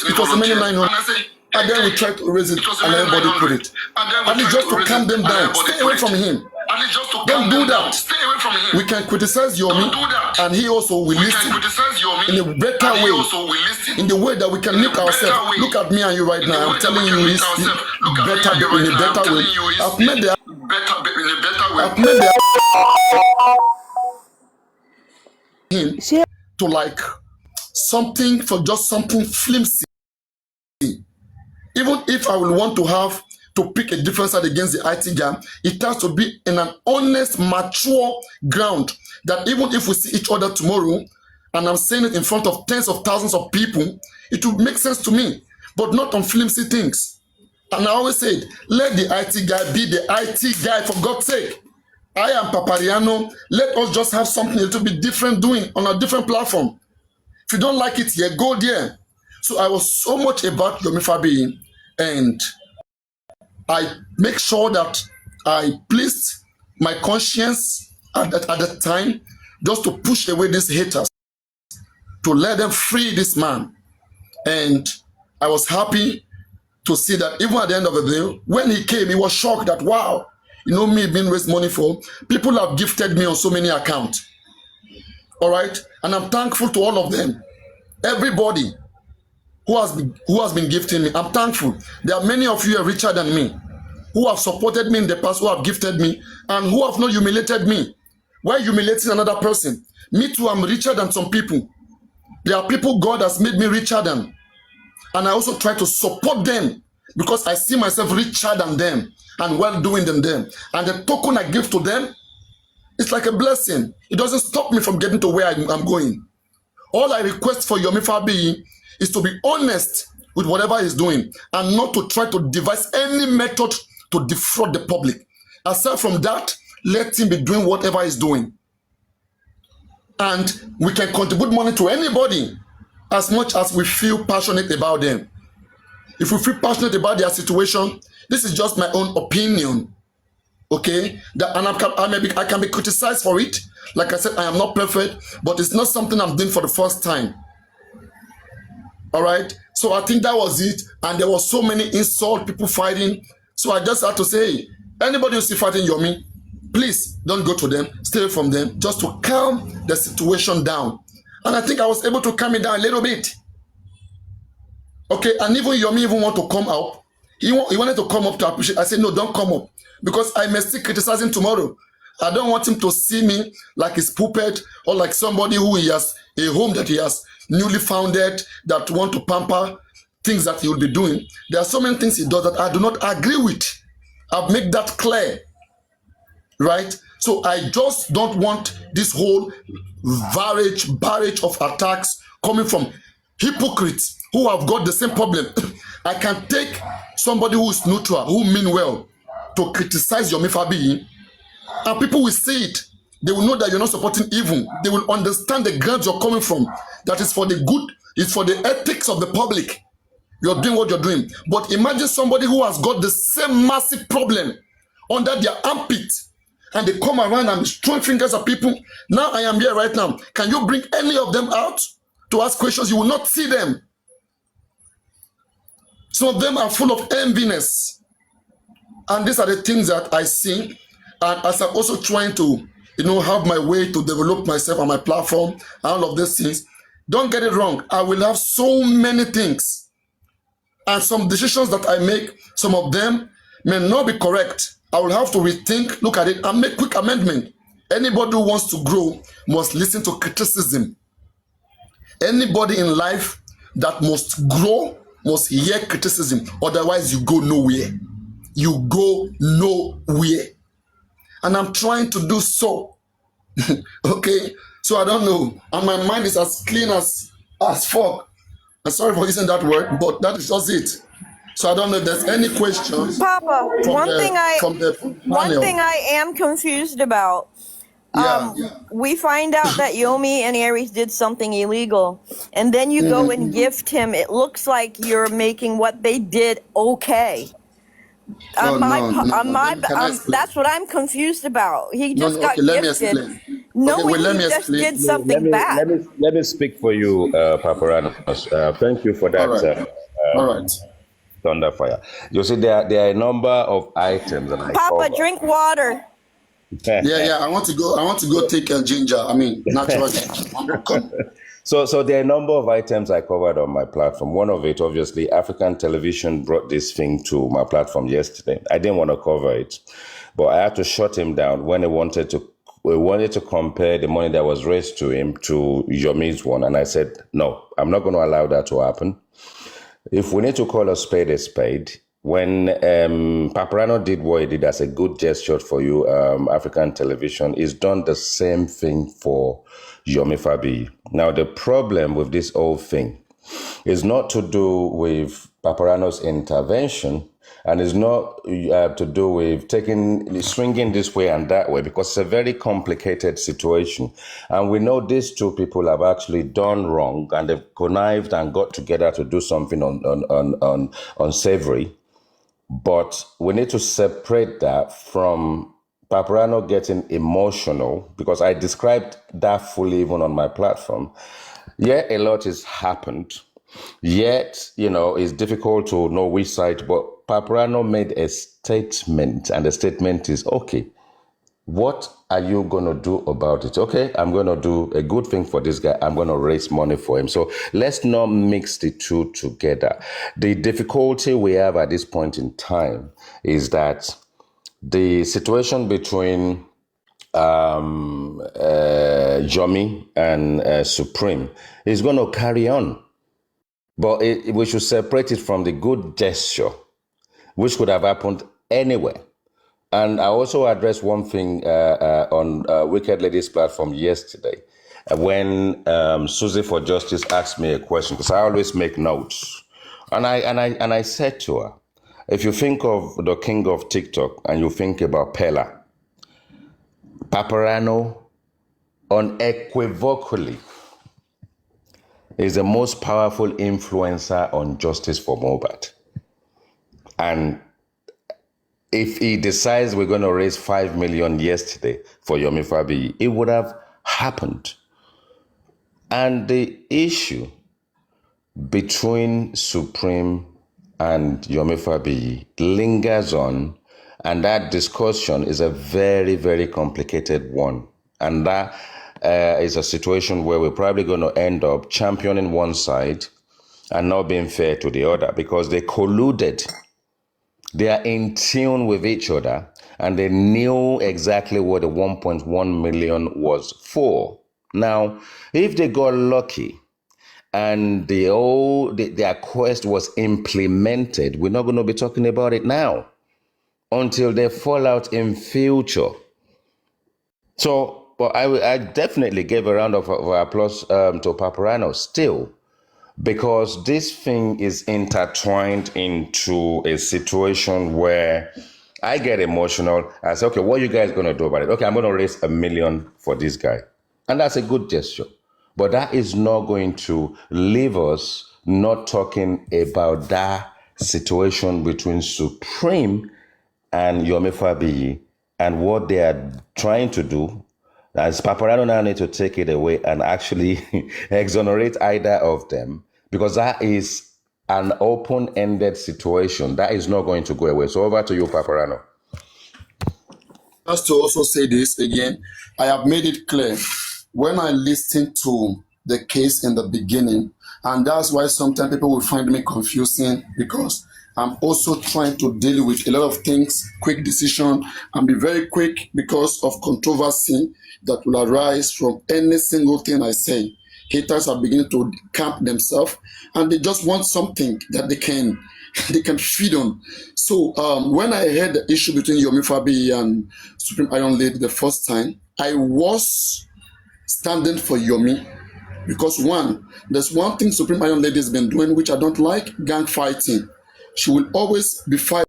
it was many 900. And then we tried to raise it and everybody put it. At least just to calm them down. Stay away from him. Don't do that. We can criticize Yomi and he also will listen in a better way. In the way that we can make ourselves. Look at me and you right now. I'm telling you it's better in a better way. I've made him to like something for just something flimsy. Even if I will want to have to pick a different side against the IT guy, it has to be in an honest, mature ground that even if we see each other tomorrow, and I'm saying it in front of tens of thousands of people, it will make sense to me, but not on flimsy things. And I always said, let the IT guy be the IT guy, for God's sake. I am Papariano. Let us just have something a little bit different doing on a different platform. If you don't like it here, go there. So I was so much about Yomi Fabi, and I make sure that I pleased my conscience at that time just to push away these haters, to let them free this man. And I was happy to see that even at the end of the day, when he came, he was shocked that, wow, you know me being raised money for, people have gifted me on so many accounts. All right? And I'm thankful to all of them. Everybody who has been gifting me, I'm thankful. There are many of you are richer than me, who have supported me in the past, who have gifted me, and who have not humiliated me. Why humiliating another person? Me too, I'm richer than some people. There are people God has made me richer than. And I also try to support them because I see myself richer than them and well-doing than them. And the token I give to them, it's like a blessing. It doesn't stop me from getting to where I'm going. All I request for Yomi Fabi is to be honest with whatever he's doing and not to try to devise any method to defraud the public. Aside from that, let him be doing whatever he's doing. And we can contribute money to anybody as much as we feel passionate about them. If we feel passionate about their situation, this is just my own opinion. Okay? And I can be criticized for it. Like I said, I am not perfect, but it's not something I'm doing for the first time. All right? So I think that was it. And there was so many insults, people fighting. So I just had to say, hey, anybody who see fighting Yomi, please don't go to them, stay away from them, just to calm the situation down. And I think I was able to calm it down a little bit. Okay, and even Yomi even want to come up. He wanted to come up to appreciate. I said, no, don't come up. Because I may still criticize him tomorrow. I don't want him to see me like his puppet or like somebody who he has a home that he has newly founded that want to pamper things that he will be doing. There are so many things he does that I do not agree with. I've made that clear. Right? So I just don't want this whole barrage of attacks coming from hypocrites who have got the same problem. I can take somebody who is neutral, who mean well, to criticize Yomi Fabi, and people will see it. They will know that you're not supporting evil. They will understand the ground you're coming from. That is for the good, it's for the ethics of the public. You're doing what you're doing. But imagine somebody who has got the same massive problem under their armpit, and they come around and throwing fingers at people. Now I am here right now. Can you bring any of them out to ask questions? You will not see them. Some of them are full of enviness. And these are the things that I see. And as I'm also trying to, have my way to develop myself on my platform and all of these things, don't get it wrong. I will have so many things. And some decisions that I make, some of them may not be correct. I will have to rethink, look at it, and make quick amendment. Anybody who wants to grow must listen to criticism. Anybody in life that must grow must hear criticism. Otherwise, you go nowhere. You go nowhere. And I'm trying to do so. Okay? So I don't know. And my mind is as clean as fuck. I'm sorry for using that word, but that is just it. So I don't know if there's any questions. Papa, one thing I am confused about. We find out that Yomi and Aries did something illegal, and then you go and gift him. It looks like you're making what they did okay. That's what I'm confused about. He just got gifted. knowing let he me just explain. did something bad. Let me speak for you, Paparanos. Thank you for All that right. All right. thunderfire. You see, there are a number of items that I Papa, cover. drink water. Yeah. I want to go take a ginger. I mean, natural ginger. Come. So there are a number of items I covered on my platform. One of it, obviously, African Television brought this thing to my platform yesterday. I didn't want to cover it, but I had to shut him down when he wanted to compare the money that was raised to him to Yomi's one. And I said, no, I'm not going to allow that to happen. If we need to call a spade, when Paparano did what he did as a good gesture for you, African Television, he's done the same thing for Yomi Fabi. Now, the problem with this whole thing is not to do with Paparano's intervention, and it's not to do with swinging this way and that way, because it's a very complicated situation. And we know these two people have actually done wrong, and they've connived and got together to do something unsavory. But we need to separate that from Paparano getting emotional, because I described that fully even on my platform. Yeah, a lot has happened. Yet, it's difficult to know which side, but Paparano made a statement, and the statement is, okay, what are you going to do about it? Okay, I'm going to do a good thing for this guy. I'm going to raise money for him. So let's not mix the two together. The difficulty we have at this point in time is that the situation between Jomi and Supreme is going to carry on. But we should separate it from the good gesture, which could have happened anywhere. And I also addressed one thing on Wicked Ladies platform yesterday when Susie for Justice asked me a question, because I always make notes. And I said to her, if you think of the king of TikTok and you think about Pella, Paparano unequivocally is the most powerful influencer on justice for Mohbad. And if he decides we're going to raise 5 million yesterday for Yomi Fabi, it would have happened. And the issue between Supreme and Yomi Fabi lingers on, and that discussion is a very, very complicated one. And that is a situation where we're probably going to end up championing one side and not being fair to the other, because they colluded. They are in tune with each other, and they knew exactly what the 1.1 million was for. Now, if they got lucky and their quest was implemented, we're not going to be talking about it now until they fall out in future. So, but I definitely gave a round of applause to Paparano still, because this thing is intertwined into a situation where I get emotional. I say, okay, what are you guys going to do about it? Okay, I'm going to raise $1 million for this guy. And that's a good gesture. But that is not going to leave us not talking about that situation between Supreme and Yomi Fabiyi and what they are trying to do. As Paparano now need to take it away and actually exonerate either of them, because that is an open-ended situation. That is not going to go away. So over to you, Paparano. Just to also say this again, I have made it clear when I listened to the case in the beginning, and that's why sometimes people will find me confusing, because I'm also trying to deal with a lot of things, quick decision, and be very quick because of controversy that will arise from any single thing I say. Haters are beginning to camp themselves, and they just want something that they can feed on. So when I heard the issue between Yomi Fabi and Supreme Iron Lady the first time, I was standing for Yomi, because one, there's one thing Supreme Iron Lady has been doing which I don't like: gang fighting. She will always be fighting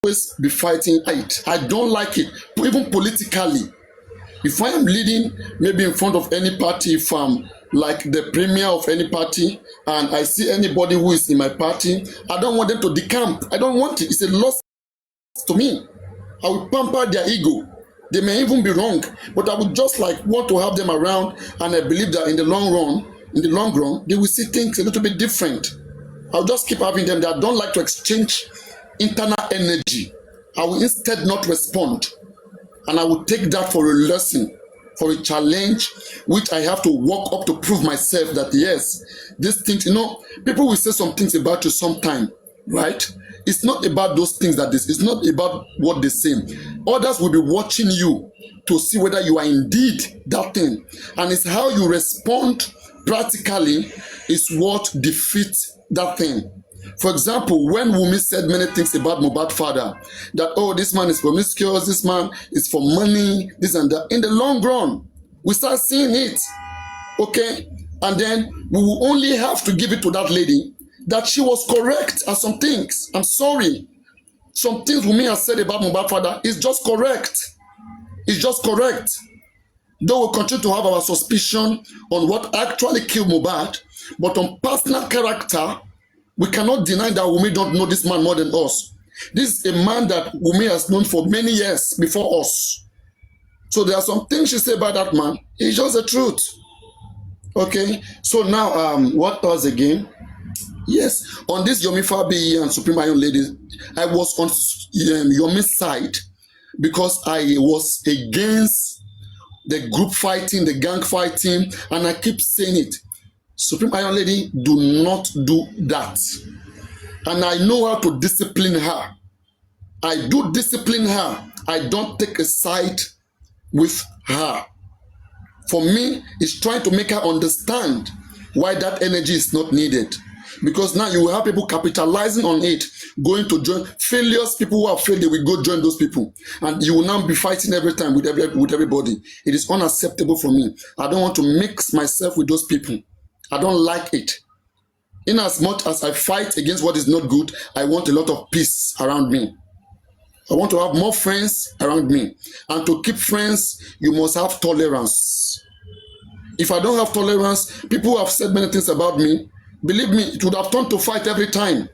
it. I don't like it, even politically. If I am leading, maybe in front of any party, if I'm like the premier of any party, and I see anybody who is in my party, I don't want them to decamp. I don't want it. It's a loss to me. I will pamper their ego. They may even be wrong, but I would just like want to have them around, and I believe that in the long run, they will see things a little bit different. I'll just keep having them that don't like to exchange internal energy. I will instead not respond, and I will take that for a lesson, for a challenge, which I have to walk up to prove myself that yes, these things, people will say some things about you sometime, right? It's not about those things it's not about what they say. Others will be watching you to see whether you are indeed that thing. And it's how you respond practically is what defeats that thing. For example, when Wumi said many things about Mohbad's father, that, oh, this man is promiscuous, this man is for money, this and that. In the long run, we start seeing it, okay? And then we will only have to give it to that lady that she was correct at some things. I'm sorry. Some things Wumi has said about Mohbad's father is just correct. It's just correct. Though we'll continue to have our suspicion on what actually killed Mohbad, but on personal character, we cannot deny that Wumi don't know this man more than us. This is a man that Wumi has known for many years before us. So there are some things she said about that man. It's just the truth. Okay? So now, what else again? Yes, on this Yomi Fabi and Supreme Iron Lady, I was on Yomi's side because I was against the group fighting, the gang fighting, and I keep saying it. Supreme Iron Lady, do not do that. And I know how to discipline her. I do discipline her. I don't take a side with her. For me, it's trying to make her understand why that energy is not needed. Because now you will have people capitalizing on it, going to join failures. People who are failed, they will go join those people, and you will now be fighting every time with everybody. It is unacceptable for me. I don't want to mix myself with those people. I don't like it. In as much as I fight against what is not good, I want a lot of peace around me. I want to have more friends around me, and to keep friends, you must have tolerance. If I don't have tolerance, people have said many things about me. Believe me, it would have turned to fight every time.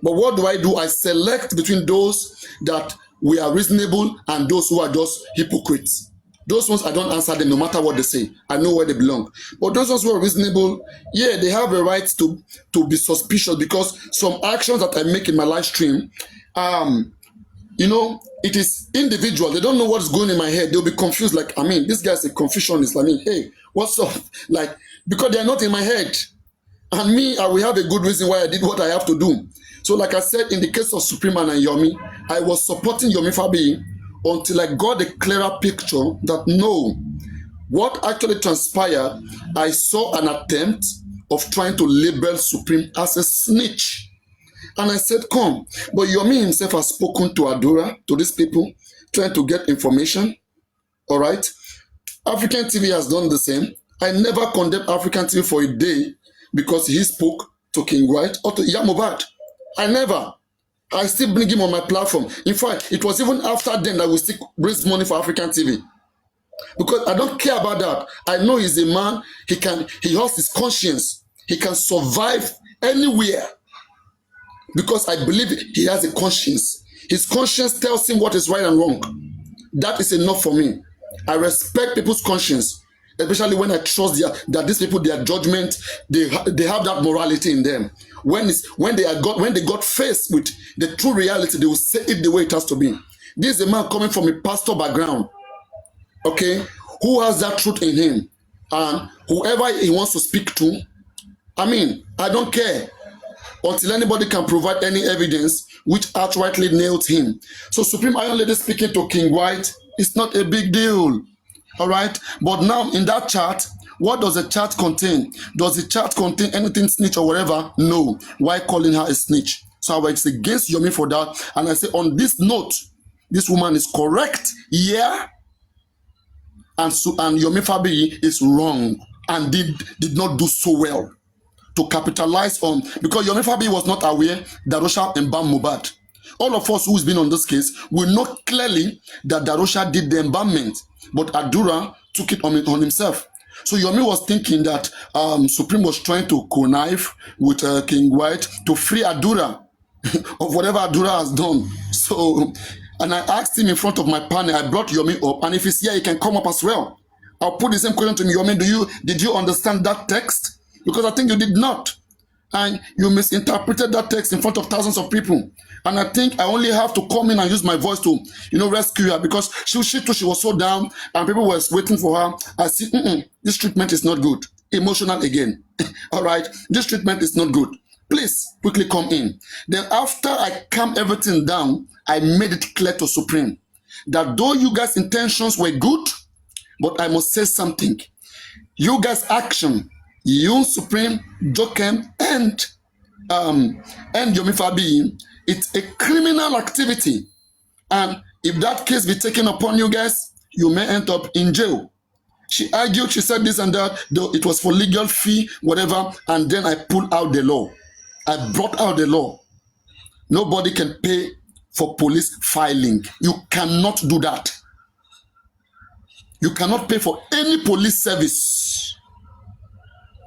But what do? I select between those that we are reasonable and those who are just hypocrites. Those ones, I don't answer them no matter what they say. I know where they belong. But those ones who are reasonable, yeah, they have a right to be suspicious, because some actions that I make in my live stream, it is individual. They don't know what's going in my head. They'll be confused. Like, this guy's a confusionist. Hey, what's up? Like, because they're not in my head. And me, I will have a good reason why I did what I have to do. So like I said, in the case of Supreme and Yomi, I was supporting Yomi Fabi until I got a clearer picture that no, what actually transpired, I saw an attempt of trying to label Supreme as a snitch. And I said, come, but Yomi himself has spoken to Adura, to these people, trying to get information. All right? African TV has done the same. I never condemned African TV for a day because he spoke to King White or to Mohbad. I never. I still bring him on my platform. In fact, it was even after then that we still raise money for African TV. Because I don't care about that. I know he's a man, he has his conscience. He can survive anywhere. Because I believe he has a conscience. His conscience tells him what is right and wrong. That is enough for me. I respect people's conscience, especially when I trust that these people, their judgment, they have that morality in them. When they got faced with the true reality, they will say it the way it has to be. This is a man coming from a pastor background, okay, who has that truth in him, and whoever he wants to speak to, I don't care until anybody can provide any evidence which outrightly nails him. So Supreme Iron Lady speaking to King White, it's not a big deal. All right. But now in that chat, what does the chat contain? Does the chat contain anything snitch or whatever? No. Why calling her a snitch? So I was against Yomi for that. And I say, on this note, this woman is correct. Yeah. And Yomi Fabi is wrong and did not do so well to capitalize on, because Yomi Fabi was not aware that Darosha embalmed Mohbad. All of us who's been on this case will know clearly that Darosha did the embalmment, but Adura took it on himself. So Yomi was thinking that Supreme was trying to connive with King White to free Adura of whatever Adura has done. So And I asked him in front of my panel, I brought Yomi up, and if he's here, he can come up as well. I'll put the same question to me, Yomi, did you understand that text? Because I think you did not. And you misinterpreted that text in front of thousands of people. And I think I only have to come in and use my voice to, rescue her, because she was so down and people were waiting for her. I see, this treatment is not good. Emotional again. All right, this treatment is not good. Please quickly come in. Then after I calm everything down, I made it clear to Supreme that though you guys' intentions were good, but I must say something. You guys' action, you, Supreme, Jokem, and Yomi Fabi, it's a criminal activity. And if that case be taken upon you guys, you may end up in jail. She argued, she said this and that, though it was for legal fee, whatever, and then I pulled out the law. I brought out the law. Nobody can pay for police filing. You cannot do that. You cannot pay for any police service.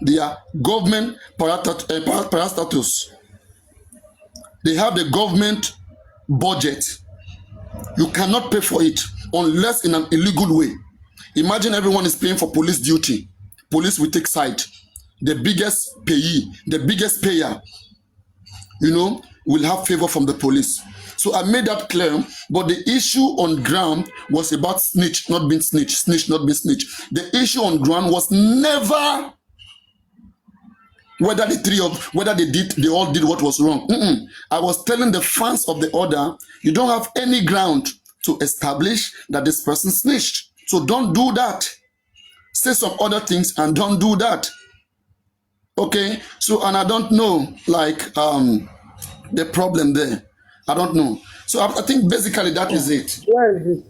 They are government parastatus. They have the government budget. You cannot pay for it unless in an illegal way. Imagine everyone is paying for police duty. Police will take side. The biggest payee, the biggest payer, will have favor from the police. So I made that clear, but the issue on ground was about snitch not being snitch, snitch not being snitch. The issue on ground was never whether they all did what was wrong. I was telling the fans of the order, you don't have any ground to establish that this person snitched. So don't do that. Say some other things and don't do that. Okay? So, and I don't know, the problem there. I don't know. So I think basically that is it. Where is it?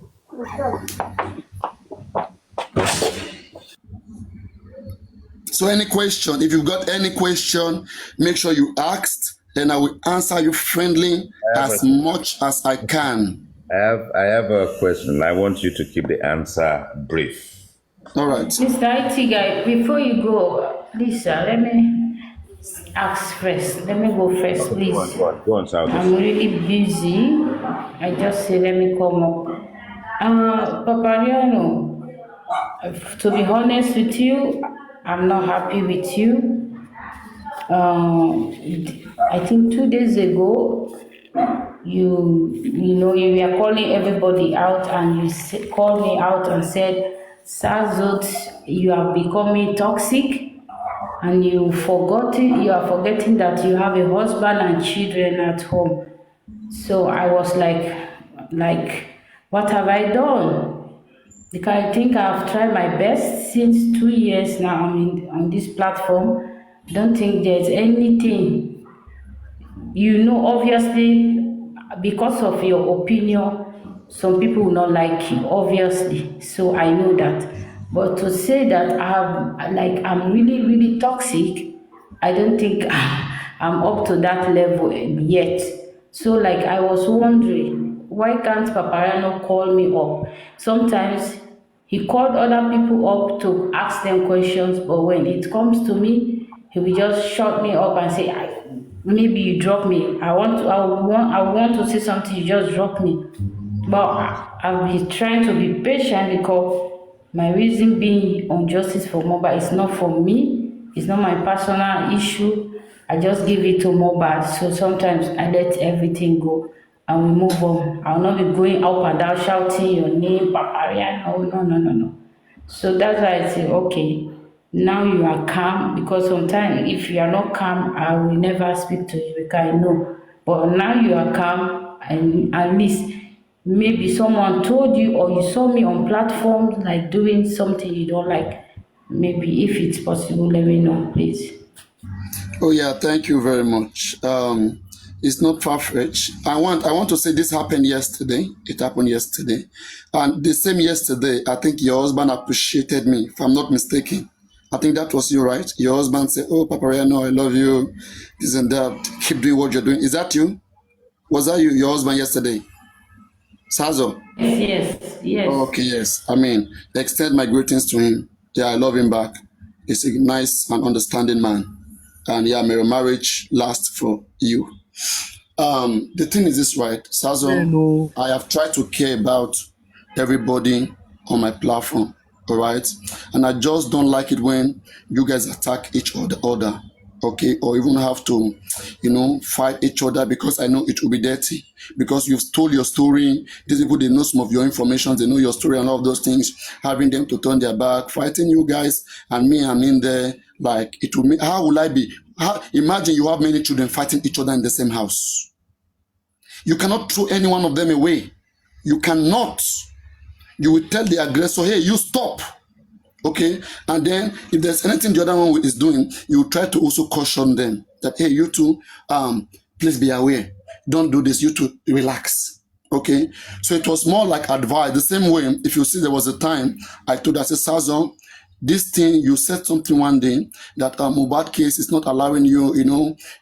So any question, if you've got any question, make sure you ask, and I will answer you friendly as much as I can. I have a question. I want you to keep the answer brief. All right. Mr. IT guy, before you go, please, let me ask first. Let me go first, please. Go on, South. I'm really busy. I just say let me come up. Papariano, to be honest with you, I'm not happy with you. I think 2 days ago, you were calling everybody out, and you called me out and said, Sazot, you are becoming toxic. And you are forgetting that you have a husband and children at home. So I was like, what have I done? Because I think I've tried my best since 2 years now. I'm on this platform. Don't think there's anything. Obviously, because of your opinion, some people will not like you, obviously. So I know that. But to say that I'm really, really toxic, I don't think I'm up to that level yet. So I was wondering, why can't Papariano call me up? Sometimes he called other people up to ask them questions, but when it comes to me, he will just shut me up and say, maybe you drop me. I want to say something, you just drop me. But I've been trying to be patient, because my reason being on justice for Mohbad is not for me. It's not my personal issue. I just give it to Mohbad. So sometimes I let everything go and we move on. I'll not be going up and down shouting your name, Paparian. Oh, no. So that's why I say, okay, now you are calm, because sometimes if you are not calm, I will never speak to you, because I know. But now you are calm, and at least maybe someone told you, or you saw me on platforms doing something you don't like. Maybe if it's possible, let me know, please. Oh yeah, thank you very much. It's not far-fetched. I want to say this happened yesterday. It happened yesterday. And the same yesterday, I think your husband appreciated me, if I'm not mistaken. I think that was you, right? Your husband said, oh, Papariano, I love you, this and that. Keep doing what you're doing. Is that you? Was that you, your husband yesterday? Sazo? Yes. Okay, yes. Extend my greetings to him. Yeah, I love him back. He's a nice and understanding man. And yeah, may your marriage last for you. The thing is this, right, Sazo? I have tried to care about everybody on my platform, all right? And I just don't like it when you guys attack each other, okay? Or even have to, fight each other because I know it will be dirty. Because you've told your story, these people, they know some of your information, they know your story and all of those things, having them to turn their back, fighting you guys, and me, I'm in there, like, it will mean, how will I be? Imagine you have many children fighting each other in the same house. You cannot throw any one of them away. You cannot. You will tell the aggressor, hey, you stop. Okay? And then if there's anything the other one is doing, you try to also caution them that, hey, you two, please be aware. Don't do this. You two, relax. Okay? So it was more like advice. The same way, if you see, there was a time I told her, I said, Sazon, this thing, you said something one day that Mohbad case is not allowing you,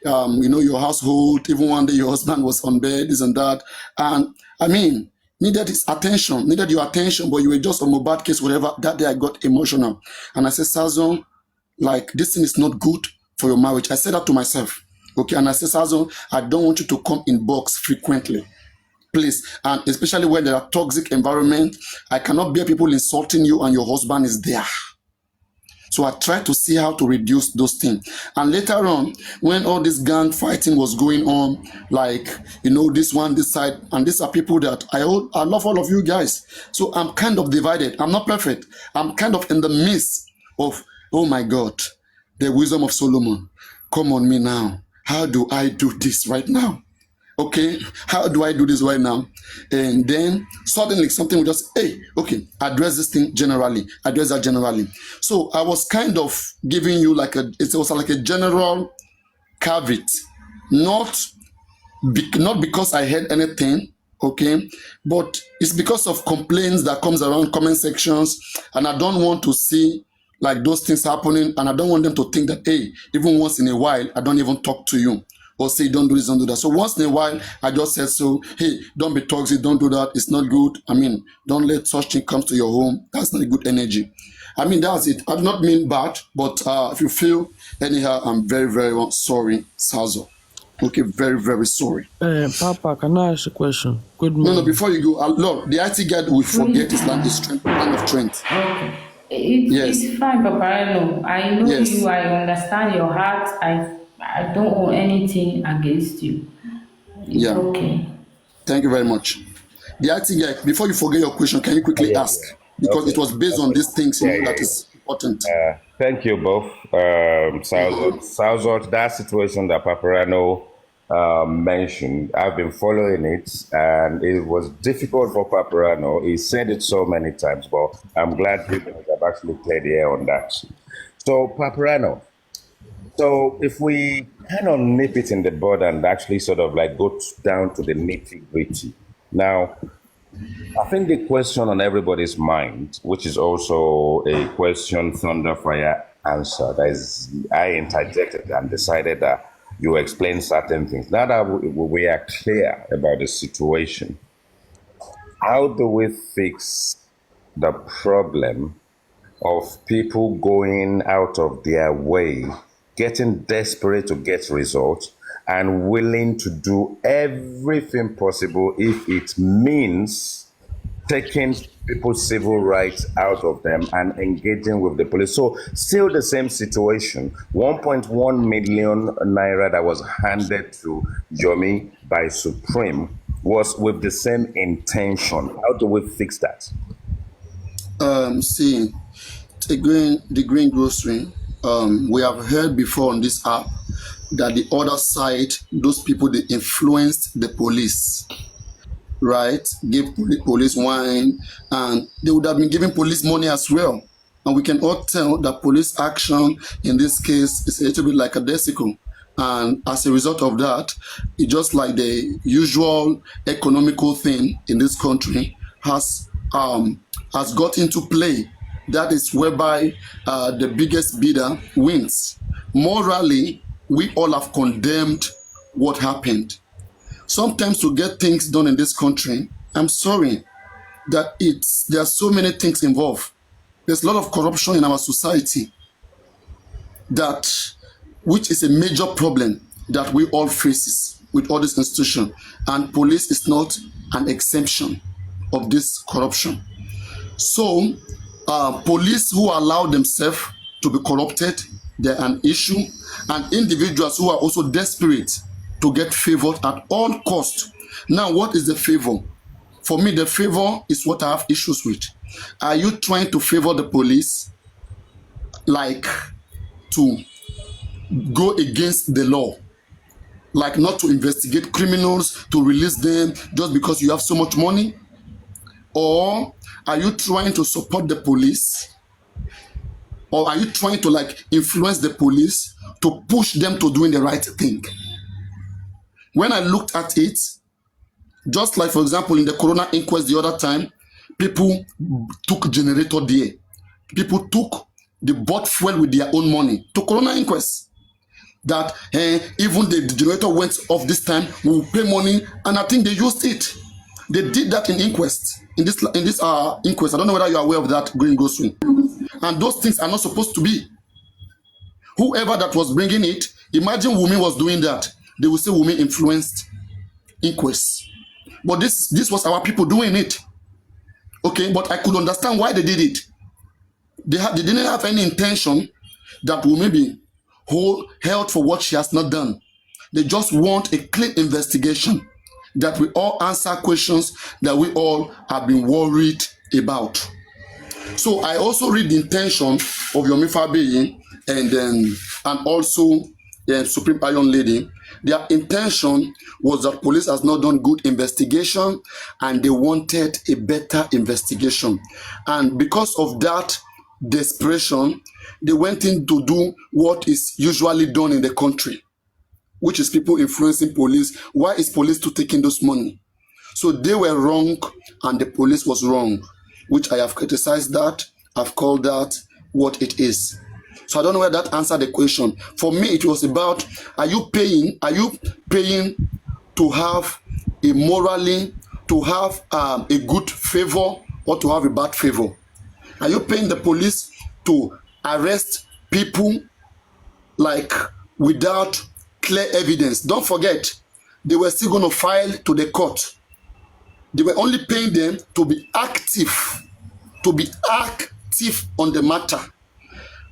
your household, even one day your husband was on bed, this and that. And I mean, needed your attention, but you were just on Mohbad case, whatever. That day I got emotional. And I said, Sazon, like, this thing is not good for your marriage. I said that to myself. Okay. And I said, Sazon, I don't want you to come in box frequently. Please. And especially when there are toxic environment, I cannot bear people insulting you and your husband is there. So I tried to see how to reduce those things. And later on, when all this gang fighting was going on, like, this one, this side, and these are people that I love all of you guys. So I'm kind of divided. I'm not perfect. I'm kind of in the midst of, oh my God, the wisdom of Solomon. Come on me now. How do I do this right now? Okay, how do I do this right now? And then suddenly something will just, hey, okay, address this thing generally, address that generally. So I was kind of giving you it was like a general caveat, not because I heard anything, okay, but it's because of complaints that comes around comment sections, and I don't want to see like those things happening, and I don't want them to think that, hey, even once in a while, I don't even talk to you. Or say, don't do this, don't do that. So once in a while, I just said, so, hey, don't be toxic, don't do that. It's not good. I mean, don't let such thing come to your home. That's not a good energy. I mean, that's it. I do not mean bad, but if you feel anyhow, I'm very, very sorry, Sazo. Okay, very, very sorry. Papa, can I ask a question? Good morning. No, before you go, look, the IT guy will forget his line of strength. Okay. It's fine, Papa. I know you. I understand your heart. I don't owe anything against you. It's okay. Thank you very much. The IT guy, before you forget your question, can you quickly ask? Because it was based on these things that is important. Thank you both. Southside, that situation that Paparano mentioned, I've been following it, and it was difficult for Paparano. He said it so many times, but I'm glad you guys have actually cleared the air on that. So, Paparano, so if we kind of nip it in the bud and actually sort of like go down to the nitty-gritty. Now, I think the question on everybody's mind, which is also a question Thunderfire answered, is I interjected and decided that you explain certain things. Now that we are clear about the situation, how do we fix the problem of people going out of their way, getting desperate to get results, and willing to do everything possible if it means taking people's civil rights out of them and engaging with the police? So still the same situation. 1.1 million naira that was handed to Yomi by Supreme was with the same intention. How do we fix that? See, the green grocery, we have heard before on this app that the other side, those people, they influenced the police, right? Give police wine, and they would have been giving police money as well. And we can all tell that police action in this case is a little bit like a desicle. And as a result of that, it's just like the usual economical thing in this country has got into play. That is whereby the biggest bidder wins. Morally, we all have condemned what happened. Sometimes to get things done in this country, I'm sorry that there are so many things involved. There's a lot of corruption in our society, which is a major problem that we all faces. with all this institution, and police is not an exemption of this corruption. So, police who allow themselves to be corrupted, they're an issue, and individuals who are also desperate to get favored at all cost. Now, what is the favor? For me, the favor is what I have issues with. Are you trying to favor the police, like to go against the law, like not to investigate criminals, to release them just because you have so much money? Or are you trying to support the police? Or are you trying to like influence the police to push them to doing the right thing? When I looked at it, just like for example in the corona inquest the other time, people took generator there. People they bought fuel with their own money to corona inquest. That even the generator went off this time, we will pay money, and I think they used it. They did that in inquest. In this inquest, I don't know whether you are aware of that, Green Grocery. And those things are not supposed to be. Whoever that was bringing it, imagine Wumi was doing that. They will say Wumi influenced inquest. But this was our people doing it. Okay, but I could understand why they did it. They didn't have any intention that Wumi be held for what she has not done. They just want a clean investigation, that we all answer questions that we all have been worried about. So I also read the intention of Yomi Fabiyi and also the Supreme Iron Lady. Their intention was that police has not done good investigation and they wanted a better investigation. And because of that desperation, they went in to do what is usually done in the country, which is people influencing police. Why is police to taking those money? So they were wrong and the police was wrong, which I have criticized that. I've called that what it is. So I don't know whether that answered the question. For me, it was about, are you paying to have a morally, to have a good favor or to have a bad favor? Are you paying the police to arrest people like without clear evidence? Don't forget, they were still going to file to the court. They were only paying them to be active on the matter.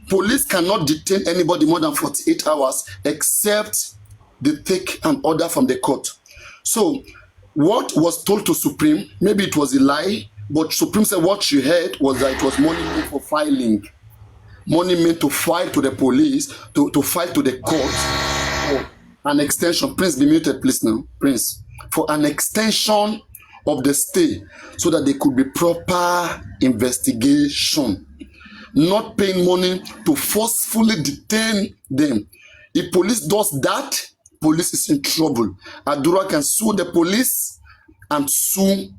Police cannot detain anybody more than 48 hours except they take an order from the court. So what was told to Supreme, maybe it was a lie, but Supreme said what she heard was that it was money meant for filing. Money meant to file to the police, to file to the court for an extension. Prince, be muted please now. Prince. For an extension of the stay so that there could be proper investigation. Not paying money to forcefully detain them. If police does that, police is in trouble. Adura can sue the police and sue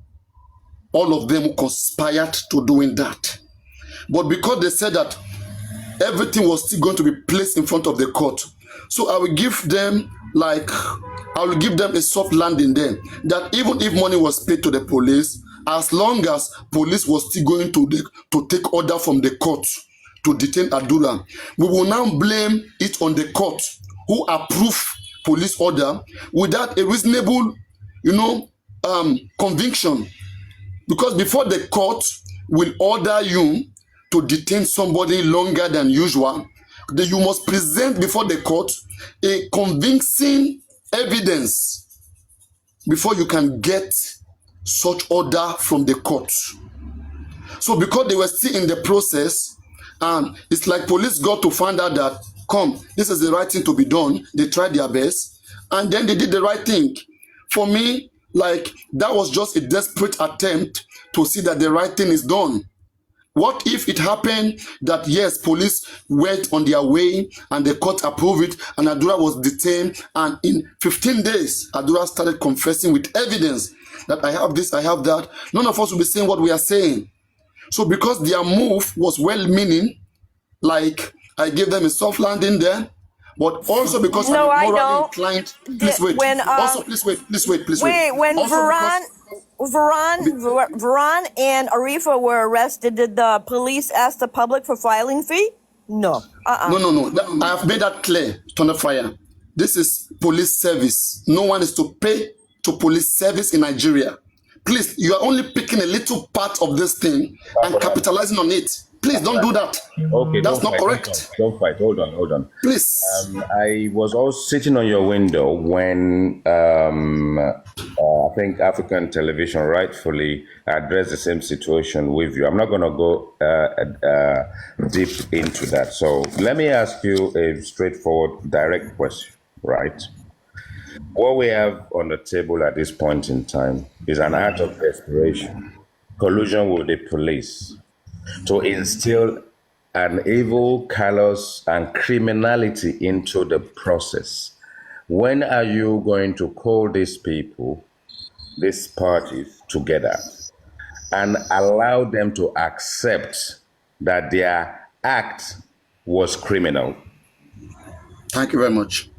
all of them who conspired to doing that. But because they said that everything was still going to be placed in front of the court, so I will give them a soft landing there, that even if money was paid to the police, as long as police was still going to take order from the court to detain Adura, we will now blame it on the court who approved police order without a reasonable, conviction. Because before the court will order you to detain somebody longer than usual, you must present before the court a convincing evidence before you can get such order from the court. So because they were still in the process, and it's like police got to find out that, this is the right thing to be done. They tried their best, and then they did the right thing. For me, that was just a desperate attempt to see that the right thing is done. What if it happened that, yes, police went on their way and the court approved it and Adura was detained, and in 15 days, Adura started confessing with evidence that I have this, I have that. None of us will be saying what we are saying. So because their move was well-meaning, I gave them a soft landing there, but also because no, I'm morally inclined. Please wait. Please wait. When Veron and Arifa were arrested, did the police ask the public for filing fee? No. No. I have made that clear, Thunderfire. This is police service. No one is to pay to police service in Nigeria. Please, you are only picking a little part of this thing and capitalizing on it. Please don't do that. Okay, that's not correct. Don't fight. Hold on. Please. I was also sitting on your window when I think African television rightfully addressed the same situation with you. I'm not going to go deep into that. So let me ask you a straightforward, direct question, right? What we have on the table at this point in time is an act of desperation, collusion with the police, to instill an evil, callous, and criminality into the process. When are you going to call these people, these parties, together and allow them to accept that their act was criminal? Thank you very much.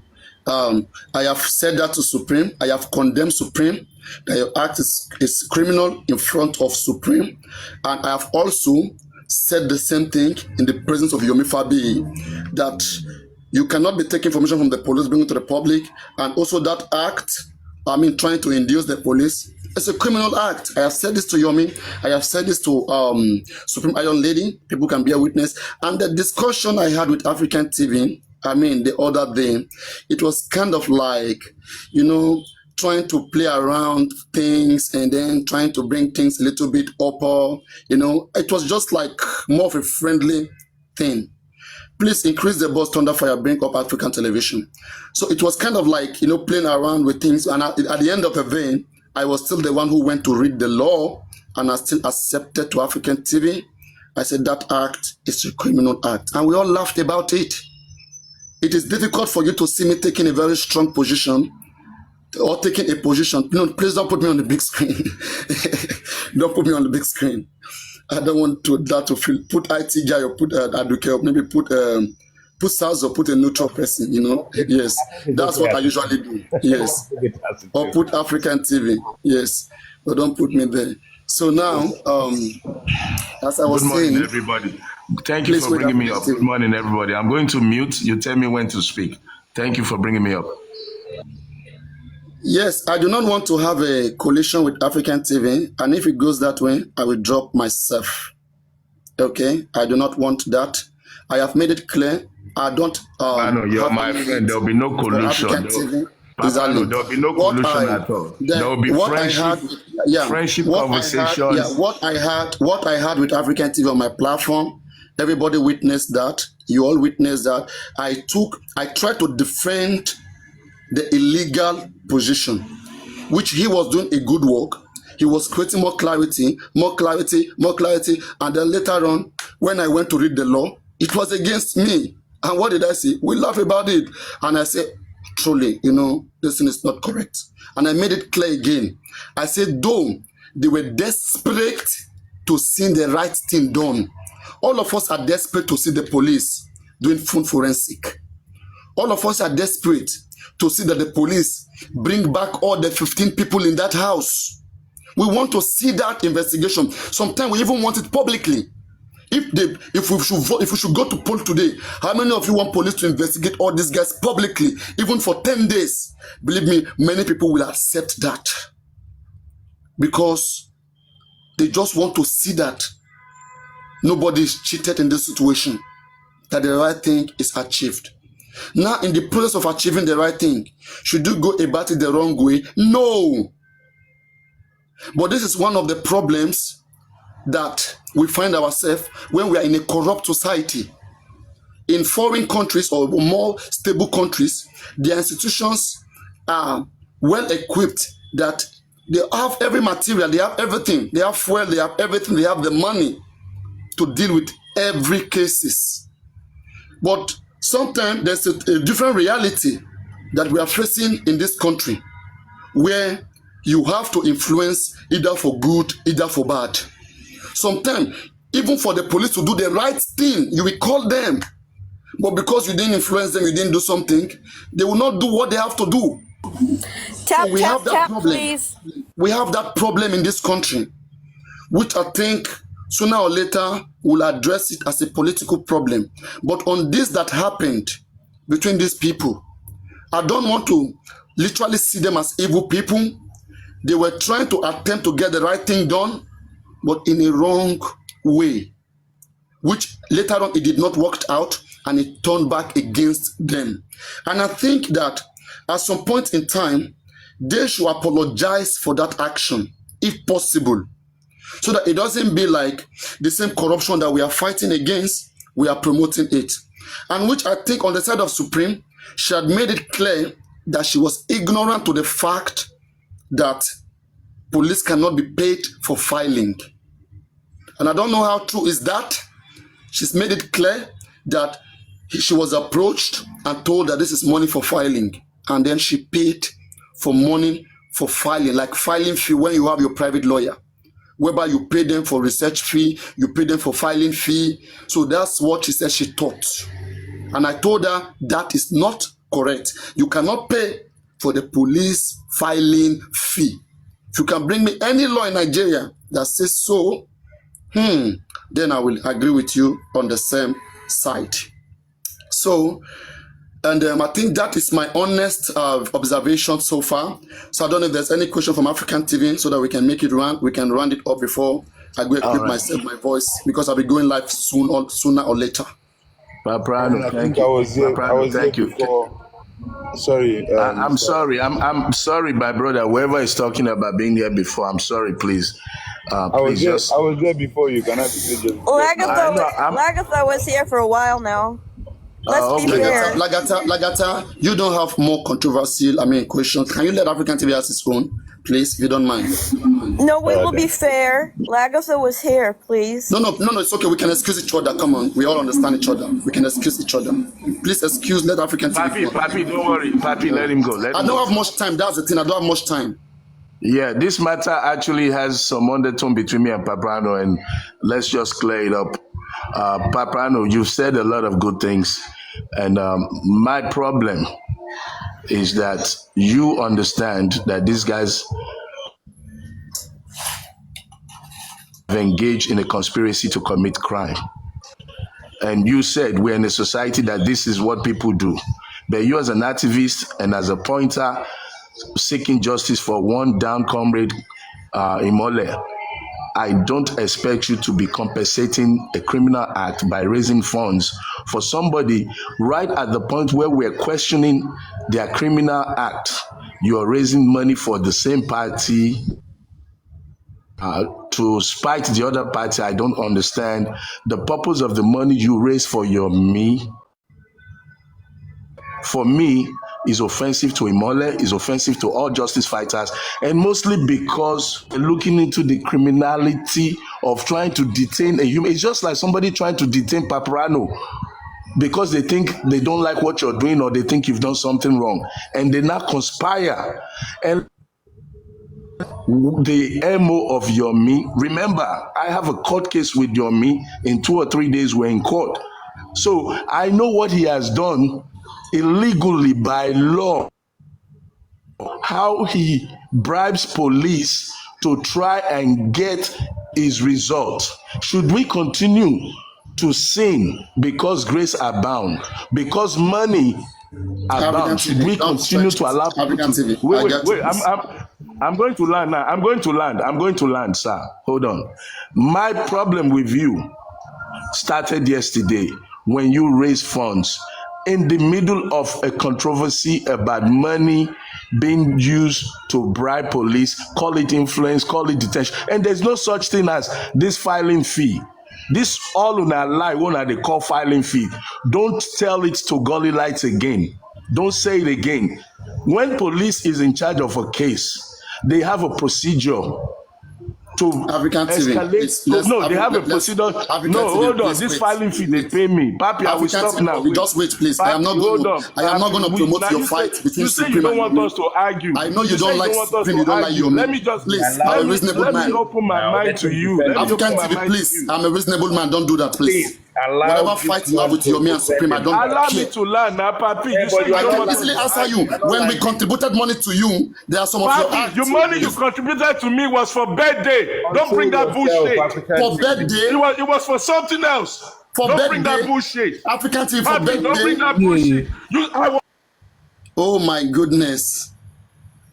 I have said that to Supreme. I have condemned Supreme that your act is criminal in front of Supreme. And I have also said the same thing in the presence of Yomi Fabi, that you cannot be taking information from the police, bringing it to the public, and also that act, trying to induce the police, it's a criminal act. I have said this to Yomi. I have said this to Supreme Iron Lady. People can bear witness. And the discussion I had with African TV, the other day, it was kind of like, trying to play around things and then trying to bring things a little bit up. It was just like more of a friendly thing. Please increase the bus Thunderfire, bring up African television. So it was kind of like, playing around with things. And at the end of the day, I was still the one who went to read the law, and I still accepted to African TV. I said that act is a criminal act. And we all laughed about it. It is difficult for you to see me taking a very strong position or taking a position. Please don't put me on the big screen. Don't put me on the big screen. I don't want that to feel. Put IT guy or put Aduke or maybe put SARS or put a neutral person, Yes, that's what I usually do. Yes. Or put African TV. Yes. But don't put me there. So now, as I was saying. Good morning, everybody. Thank you for bringing me up. Good morning, everybody. I'm going to mute. You tell me when to speak. Thank you for bringing me up. Yes, I do not want to have a collision with African TV. And if it goes that way, I will drop myself. Okay? I do not want that. I have made it clear. I don't. No, you're my friend. There'll be no collusion. There'll be no collusion at all. There will be friendship conversations. What I had with African TV on my platform, everybody witnessed that. You all witnessed that. I tried to defend the illegal position, which he was doing a good work. He was creating more clarity. And then later on, when I went to read the law, it was against me. And what did I say? We laugh about it. And I said, truly, this thing is not correct. And I made it clear again. I said, though they were desperate to see the right thing done. All of us are desperate to see the police doing food forensic. All of us are desperate to see that the police bring back all the 15 people in that house. We want to see that investigation. Sometimes we even want it publicly. If we should go to poll today, how many of you want police to investigate all these guys publicly, even for 10 days? Believe me, many people will accept that. Because they just want to see that nobody is cheated in this situation, that the right thing is achieved. Now, in the process of achieving the right thing, should you go about it the wrong way? No. But this is one of the problems that we find ourselves when we are in a corrupt society. In foreign countries or more stable countries, their institutions are well equipped, that they have every material, they have everything, they have fuel, they have everything, they have the money to deal with every cases. But sometimes there's a different reality that we are facing in this country, where you have to influence either for good, either for bad. Sometimes, even for the police to do the right thing, you will call them. But because you didn't influence them, you didn't do something, they will not do what they have to do. Tap, please. We have that problem in this country, which I think sooner or later we'll address it as a political problem. But on this that happened between these people, I don't want to literally see them as evil people. They were trying to attempt to get the right thing done, but in a wrong way, which later on it did not work out and it turned back against them. And I think that at some point in time, they should apologize for that action, if possible, so that it doesn't be like the same corruption that we are fighting against, we are promoting it. And which I think on the side of Supreme, she had made it clear that she was ignorant to the fact that police cannot be paid for filing. And I don't know how true is that. She's made it clear that she was approached and told that this is money for filing. And then she paid for money for filing, like filing fee when you have your private lawyer, whereby you pay them for research fee, you pay them for filing fee. So that's what she said she thought. And I told her that is not correct. You cannot pay for the police filing fee. If you can bring me any law in Nigeria that says so, then I will agree with you on the same side. So, and I think that is my honest observation so far. So I don't know if there's any question from African TV so that we can make it run. We can round it up before I go equip myself, my voice, because I'll be going live sooner or later. Paprano, thank you. Thank you. Sorry. I'm sorry. I'm sorry, my brother. Whoever is talking about being here before, I'm sorry, please. I was there before you. Can I just Lagatha was here for a while now. Let's be fair. Lagata, you don't have more controversial, questions. Can you let African TV ask its own, please, if you don't mind? No, we will be fair. Lagatha was here, please. No, it's okay. We can excuse each other. Come on. We all understand each other. We can excuse each other. Please excuse, let African TV. Papi, don't worry. Papi, let him go. I don't have much time. That's the thing. I don't have much time. Yeah, this matter actually has some undertone between me and Paprano, and let's just clear it up. Paprano, you've said a lot of good things, and my problem is that you understand that these guys have engaged in a conspiracy to commit crime. And you said we're in a society that this is what people do. But you as an activist and as a pointer seeking justice for one down comrade, Imole, I don't expect you to be compensating a criminal act by raising funds for somebody right at the point where we're questioning their criminal act. You're raising money for the same party to spite the other party. I don't understand the purpose of the money you raise for for me, is offensive to Imole, is offensive to all justice fighters, and mostly because we're looking into the criminality of trying to detain a human. It's just like somebody trying to detain Paprano because they think they don't like what you're doing or they think you've done something wrong, and they now conspire. And the MO of Yomi, remember, I have a court case with Yomi. In 2 or 3 days we're in court. So I know what he has done illegally by law, how he bribes police to try and get his result. Should we continue to sin because grace abound, because money abound? Should we continue to allow people to wait? I'm going to land now. I'm going to land, sir. Hold on. My problem with you started yesterday when you raised funds in the middle of a controversy about money being used to bribe police, call it influence, call it detention. And there's no such thing as this filing fee. This all on a lie, one they call filing fee. Don't tell it to gully lights again. Don't say it again. When police is in charge of a case, they have a procedure to escalate. They have a procedure. No, hold on. This filing fee, they pay me. Papi, I will stop now. Just wait, please. Papi, I am not going to promote your fight between Supreme and you. You don't want us to argue. I know you don't like Supreme. You don't like Yomi. Let me just, please. I'm a reasonable man. Let me open my mind to you. African TV, please. I'm a reasonable man. Don't do that, please. Whatever fight you have with Yomi and Supreme, I don't care. Allow me to learn now, Papi. I can easily answer you. When we contributed money to you, there are some of your acts. The money you contributed to me was for birthday. Don't bring that bullshit. For birthday? It was for something else. For don't birthday? Bring that bullshit. African TV for birthday? Don't bring that bullshit. Oh my goodness.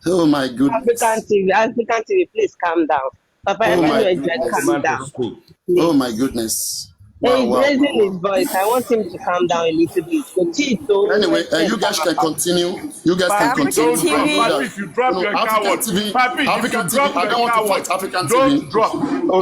Oh my goodness. African TV, please calm down. Papa, Oh my calm down. Please. Oh my goodness. Wow, he's raising his voice. I want him to calm down a little bit. Anyway, you guys can continue. You guys can continue. African TV. Papi, if you drop your African coward. TV. Papi, African if you TV. drop I your don't want to coward, fight African don't TV. drop. I'm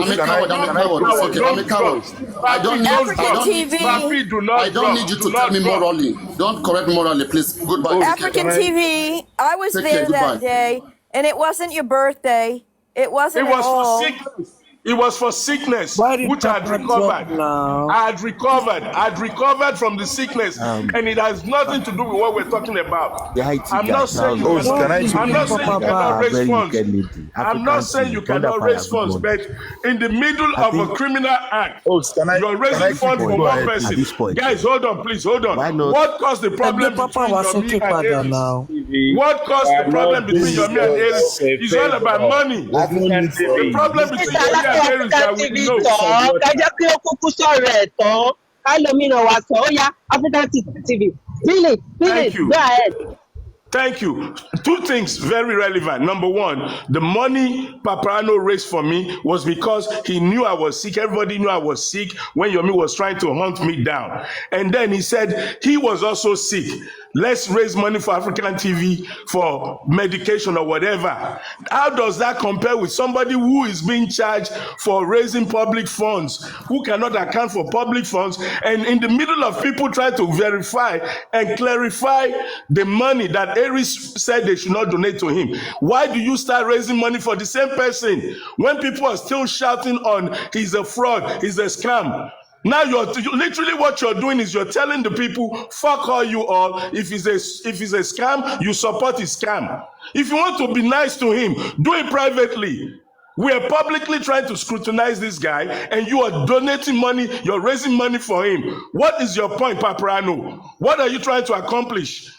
a coward. Okay, I'm a coward. I don't need. African TV. Papi, do not I don't need you to tell me morally. Don't correct me morally, please. Goodbye. African TV. I was there that day, and it wasn't your birthday. It wasn't. It was at all. for sickness. It was for sickness, Why did which I had Papa recovered. drop now? I had recovered from the sickness, and it has nothing to do with what we're talking about. I'm not saying you cannot raise funds. I'm not saying you cannot raise funds, but in the middle of a criminal act, you're raising funds for one person. Guys, hold on, please, hold on. What caused the problem between Yomi and Aries? What caused the problem between Yomi and Aries? It's all about money. The problem between Yomi and Aries that we know. African TV. Really, go ahead. Thank you. Two things very relevant. Number one, the money Paparano raised for me was because he knew I was sick. Everybody knew I was sick when Yomi was trying to hunt me down. And then he said he was also sick. Let's raise money for African TV for medication or whatever. How does that compare with somebody who is being charged for raising public funds, who cannot account for public funds, and in the middle of people trying to verify and clarify the money that Aries said they should not donate to him? Why do you start raising money for the same person when people are still shouting on he's a fraud, he's a scam? Now literally what you're doing is you're telling the people, fuck all you all. If it's a scam, you support his scam. If you want to be nice to him, do it privately. We are publicly trying to scrutinize this guy, and you are donating money, you're raising money for him. What is your point, Paparano? What are you trying to accomplish?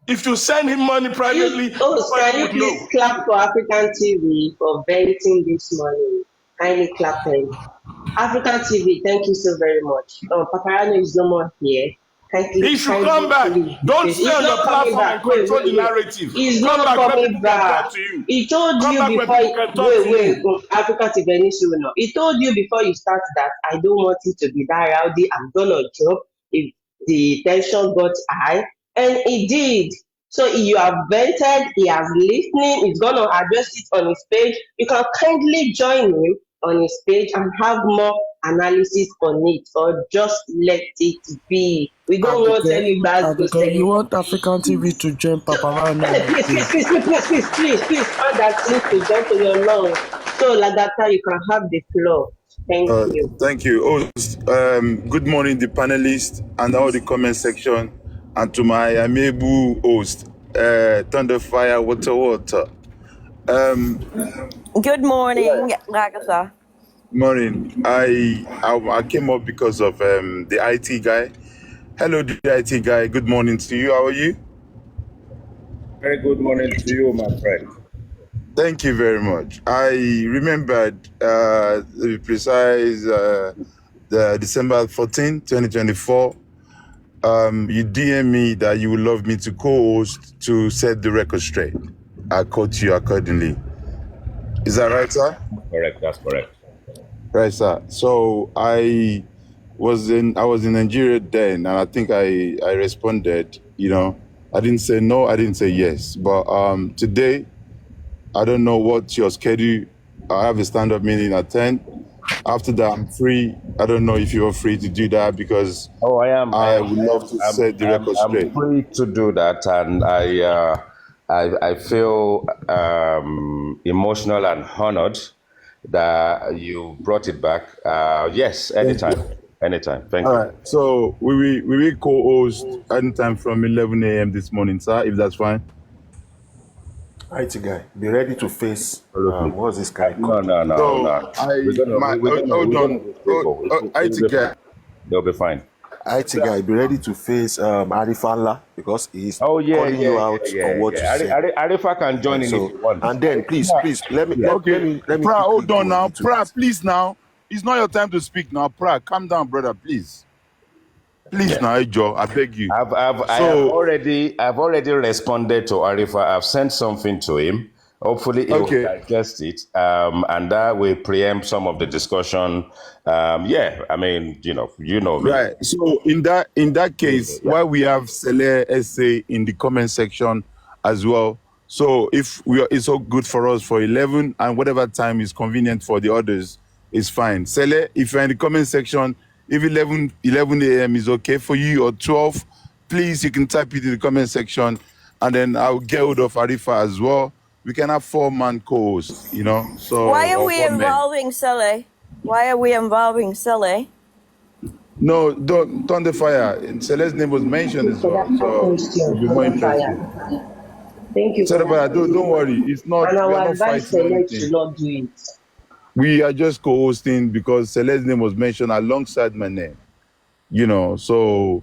If you send him money privately, can you please clap for African TV for venting this money? Kindly clap him. African TV, thank you so very much. Paparano is no more here. He should come back. Don't stay on the platform and control the narrative. He's not coming back. He told you before. African TV, he told you before you start that I don't want it to be that rowdy. I'm gonna drop if the tension got high, and he did. So you have vented. He has listening. He's gonna address it on his page. You can kindly join him on his page and have more analysis on it, or just let it be. We don't want any bad news. You want African TV to join Paparano? Please, add that link to jump to your lungs. So Lagata, you can have the floor. Thank you. Thank you. Good morning, the panelists and all the comment section, and to my amiable host, Thunder Fire Water. Good morning, Lagata. Morning. I came up because of the IT guy. Hello, the IT guy. Good morning to you. How are you? Very good morning to you, my friend. Thank you very much. I remembered, to be precise, the December 14, 2024. You DM me that you would love me to co-host to set the record straight. I quote you accordingly. Is that right, sir? Correct. That's correct. Right, sir. So I was in Nigeria then, and I think I responded. I didn't say no, I didn't say yes. But today, I don't know what your schedule. I have a stand-up meeting at 10. After that, I'm free. I don't know if you're free to do that, because I am. I would love to set the record straight. I'm free to do that, and I feel emotional and honored that you brought it back. Yes, anytime. Thank you. All right. So we will co-host anytime from 11 a.m. this morning, sir, if that's fine. IT guy, be ready to face. What's this guy? No. Hold on. IT guy. They'll be fine. IT guy, be ready to face Arifala, because he's calling you out on what you say. Arifa can join in if you want. And then please, let me. Pra, hold on now. Pra, please now. It's not your time to speak now. Pra, calm down, brother, please. Please, now, Joe, I beg you. I have already responded to Arifa. I've sent something to him. Hopefully he will digest it, and that will preempt some of the discussion. I mean, you know me. Right. So in that case, why we have Sele essay in the comment section as well. So if it's all good for us for 11 and whatever time is convenient for the others is fine. Sele, if you're in the comment section, if 11 a.m. is okay for you or 12, please, you can type it in the comment section and then I'll get hold of Arifa as well. We can have 4-man co-hosts, So why are we involving Sele? Why are we involving Sele? No, don't Thunderfire. Sele's name was mentioned as well, so it'll be more interesting. Thank you. Thunderfire, don't worry. It's not. And We our are not advice fighting Sele to anything. not do it. We are just co-hosting because Sele's name was mentioned alongside my name. So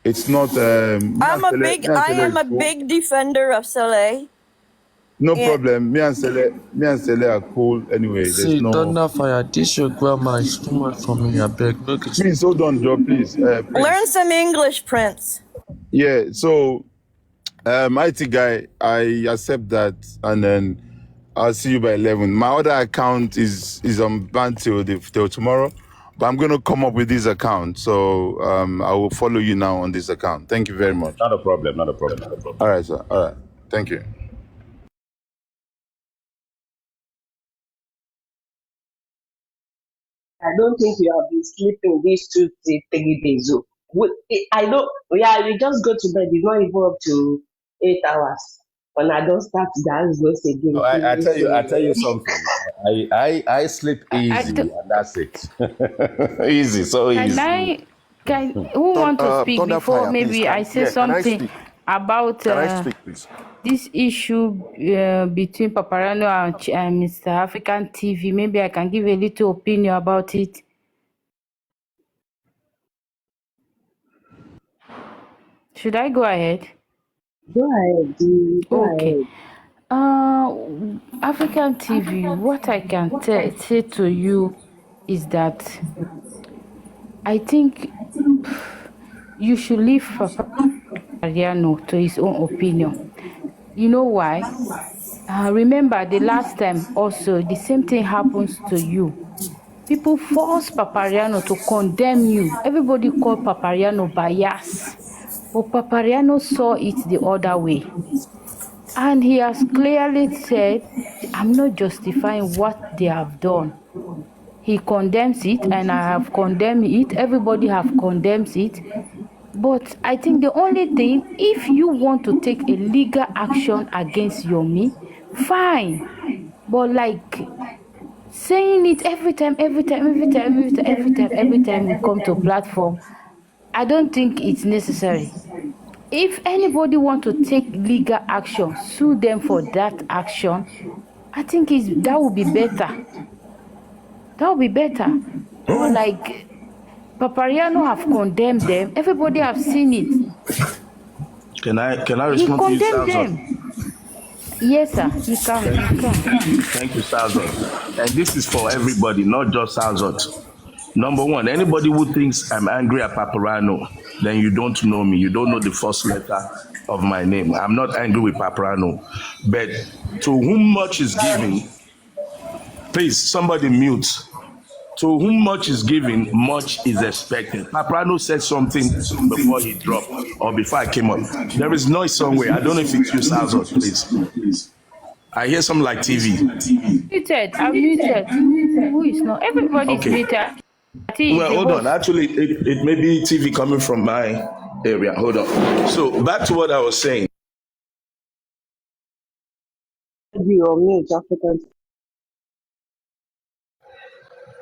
it's not. I am a big defender of Sele. No problem. Me and Sele are cool anyway. See, Thunderfire, this your grammar is too much for me, I beg. Please, hold on, Joe, please. Learn some English, Prince. Yeah, so, IT guy, I accept that, and then I'll see you by 11. My other account is on ban till tomorrow, but I'm going to come up with this account, so I will follow you now on this account. Thank you very much. Not a problem. All right, sir. All right. Thank you. I don't think you have been sleeping these 2 to 3 days. I know. Yeah, you just go to bed. It's not even up to 8 hours. When I don't start dance goes again. No, I tell you something. I sleep easy, and that's it. Easy, so easy. Who want to speak before maybe please, I say something about this issue between Paparano and Mr. African TV? Maybe I can give a little opinion about it. Should I go ahead? Go ahead. Okay. African TV, what I can say to you is that I think you should leave Papariano to his own opinion. You know why? Remember the last time also the same thing happens to you. People force Papariano to condemn you. Everybody called Papariano bias. But Papariano saw it the other way. And he has clearly said, I'm not justifying what they have done. He condemns it, and I have condemned it. Everybody have condemned it. But I think the only thing, if you want to take a legal action against Yomi, fine. But like saying it every time we come to platform, I don't think it's necessary. If anybody want to take legal action, sue them for that action, I think that would be better. That would be better. Or like Papariano have condemned them. Everybody have seen it. Can I respond to you, them. Yes, sir. You can. Thank you, Salzot. And this is for everybody, not just Salzot. Number one, anybody who thinks I'm angry at Paparano, then you don't know me. You don't know the first letter of my name. I'm not angry with Paparano. But to whom much is given, please, somebody mute. To whom much is given, much is expected. Paparano said something before he dropped, or before I came up. There is noise somewhere. I don't know if it's you, Salzot, please. I hear something like TV. Muted. I'm muted. Who is not? Everybody is muted. Well, hold on. Actually, it may be TV coming from my area. Hold on. So back to what I was saying.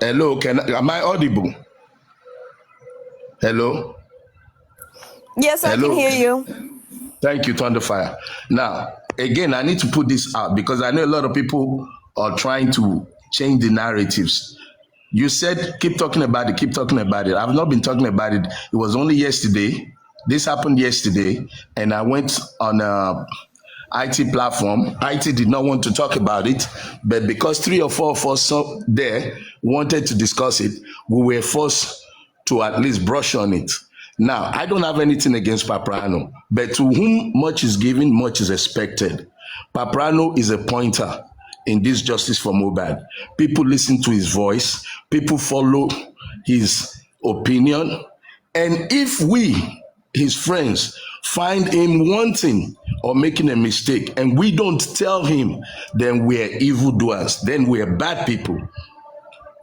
Hello, am I audible? Hello? Yes, I can hear you. Thank you, Thunderfire. Now, again, I need to put this out because I know a lot of people are trying to change the narratives. You said, keep talking about it. I've not been talking about it. It was only yesterday. This happened yesterday, and I went on a IT platform. IT did not want to talk about it, but because 3 or 4 of us there wanted to discuss it, we were forced to at least brush on it. Now, I don't have anything against Paprano, but to whom much is given, much is expected. Paprano is a pointer in this justice for Mohbad. People listen to his voice, people follow his opinion, and if we, his friends, find him wanting or making a mistake and we don't tell him, then we're evildoers, then we're bad people.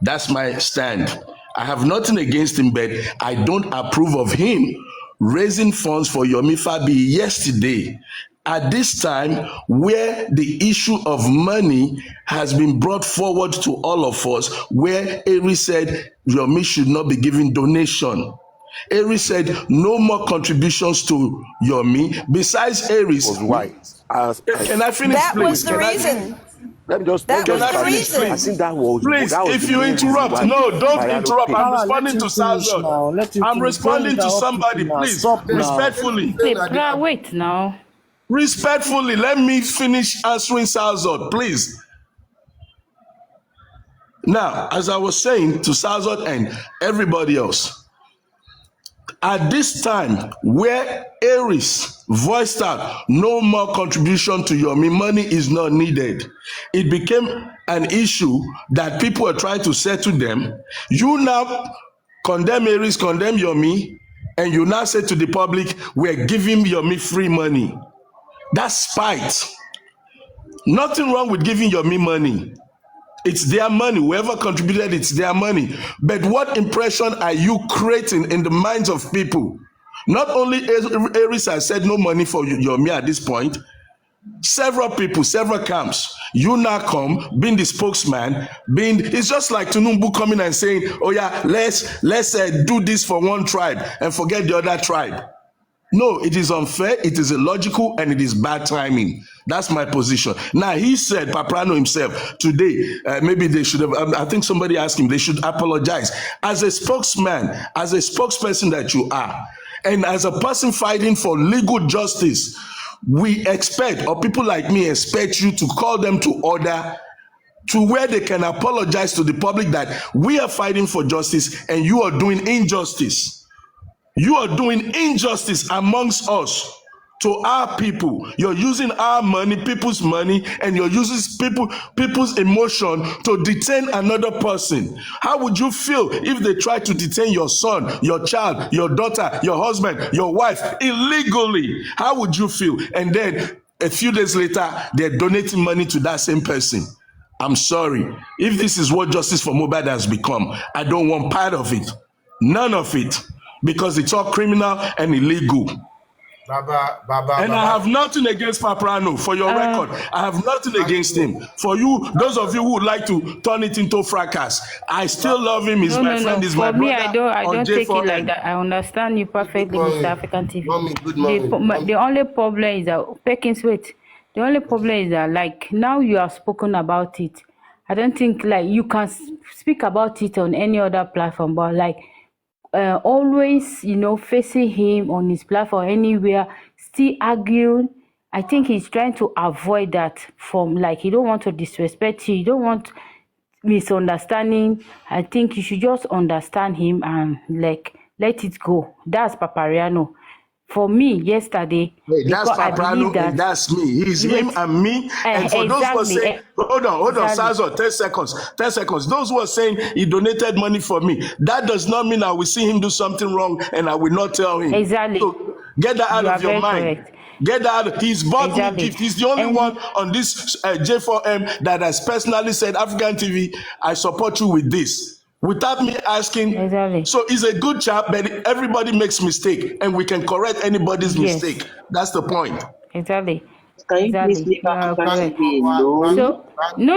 That's my stand. I have nothing against him, but I don't approve of him raising funds for Yomi Fabi yesterday at this time where the issue of money has been brought forward to all of us, where Ari said Yomi should not be giving donation. Ari said no more contributions to Yomi. Besides Aries, was white. Can I finish, that please? was the reason. Let me just That was the reason. I think that was Please, that was if the you main interrupt, reason why no, don't Mariano interrupt. paid. I'm Let responding him to finish now. Salzon. Let him I'm finish. responding Don't to interrupt somebody, people now. please. Stop now. Respectfully. Wait now. Respectfully, let me finish answering Salzon, please. Now, as I was saying to Salzon and everybody else, at this time where Aries voiced out no more contribution to Yomi, money is not needed, it became an issue that people were trying to settle them. You now condemn Aries, condemn Yomi, and you now say to the public, we're giving Yomi free money. That's spite. Nothing wrong with giving Yomi money. It's their money. Whoever contributed, it's their money. But what impression are you creating in the minds of people? Not only Aries has said no money for Yomi at this point, several people, several camps. You now come, being the spokesman, it's just like Tunumbu coming and saying, oh yeah, let's do this for one tribe and forget the other tribe. No, it is unfair, it is illogical, and it is bad timing. That's my position. Now, he said, Paprano himself, today, maybe they should have, I think somebody asked him, they should apologize. As a spokesman, as a spokesperson that you are, and as a person fighting for legal justice, we expect, or people like me expect you to call them to order to where they can apologize to the public that we are fighting for justice and you are doing injustice. You are doing injustice amongst us to our people. You're using our money, people's money, and you're using people's emotion to detain another person. How would you feel if they try to detain your son, your child, your daughter, your husband, your wife illegally? How would you feel? And then a few days later, they're donating money to that same person. I'm sorry. If this is what justice for Mohbad has become, I don't want part of it. None of it. Because it's all criminal and illegal. And I have nothing against Paprano, for your record. I have nothing against him. For you, those of you who would like to turn it into fracas, I still love him. He's my friend, he's my brother. For me, I don't take it like that. I understand you perfectly, Mr. African TV. The only problem is that, Perkins, wait. The only problem is that, like, now you have spoken about it. I don't think, like, you can speak about it on any other platform, but, like, always, facing him on his platform anywhere, still arguing. I think he's trying to avoid that from, like, he don't want to disrespect you, you don't want misunderstanding. I think you should just understand him and, like, let it go. That's Papariano. For me, yesterday, that's Paprano, and that's me. He's him and me. And for those who are saying, hold on, Sazo, 10 seconds. Those who are saying he donated money for me, that does not mean I will see him do something wrong and I will not tell him. Exactly. So get that out of your mind. Correct. Get that. He's bought me a gift. He's the only one on this J4M that has personally said, African TV, I support you with this. Without me asking. Exactly. So he's a good chap, but everybody makes mistake and we can correct anybody's mistake. That's the point. Exactly. Can you please leave African TV alone? So, no.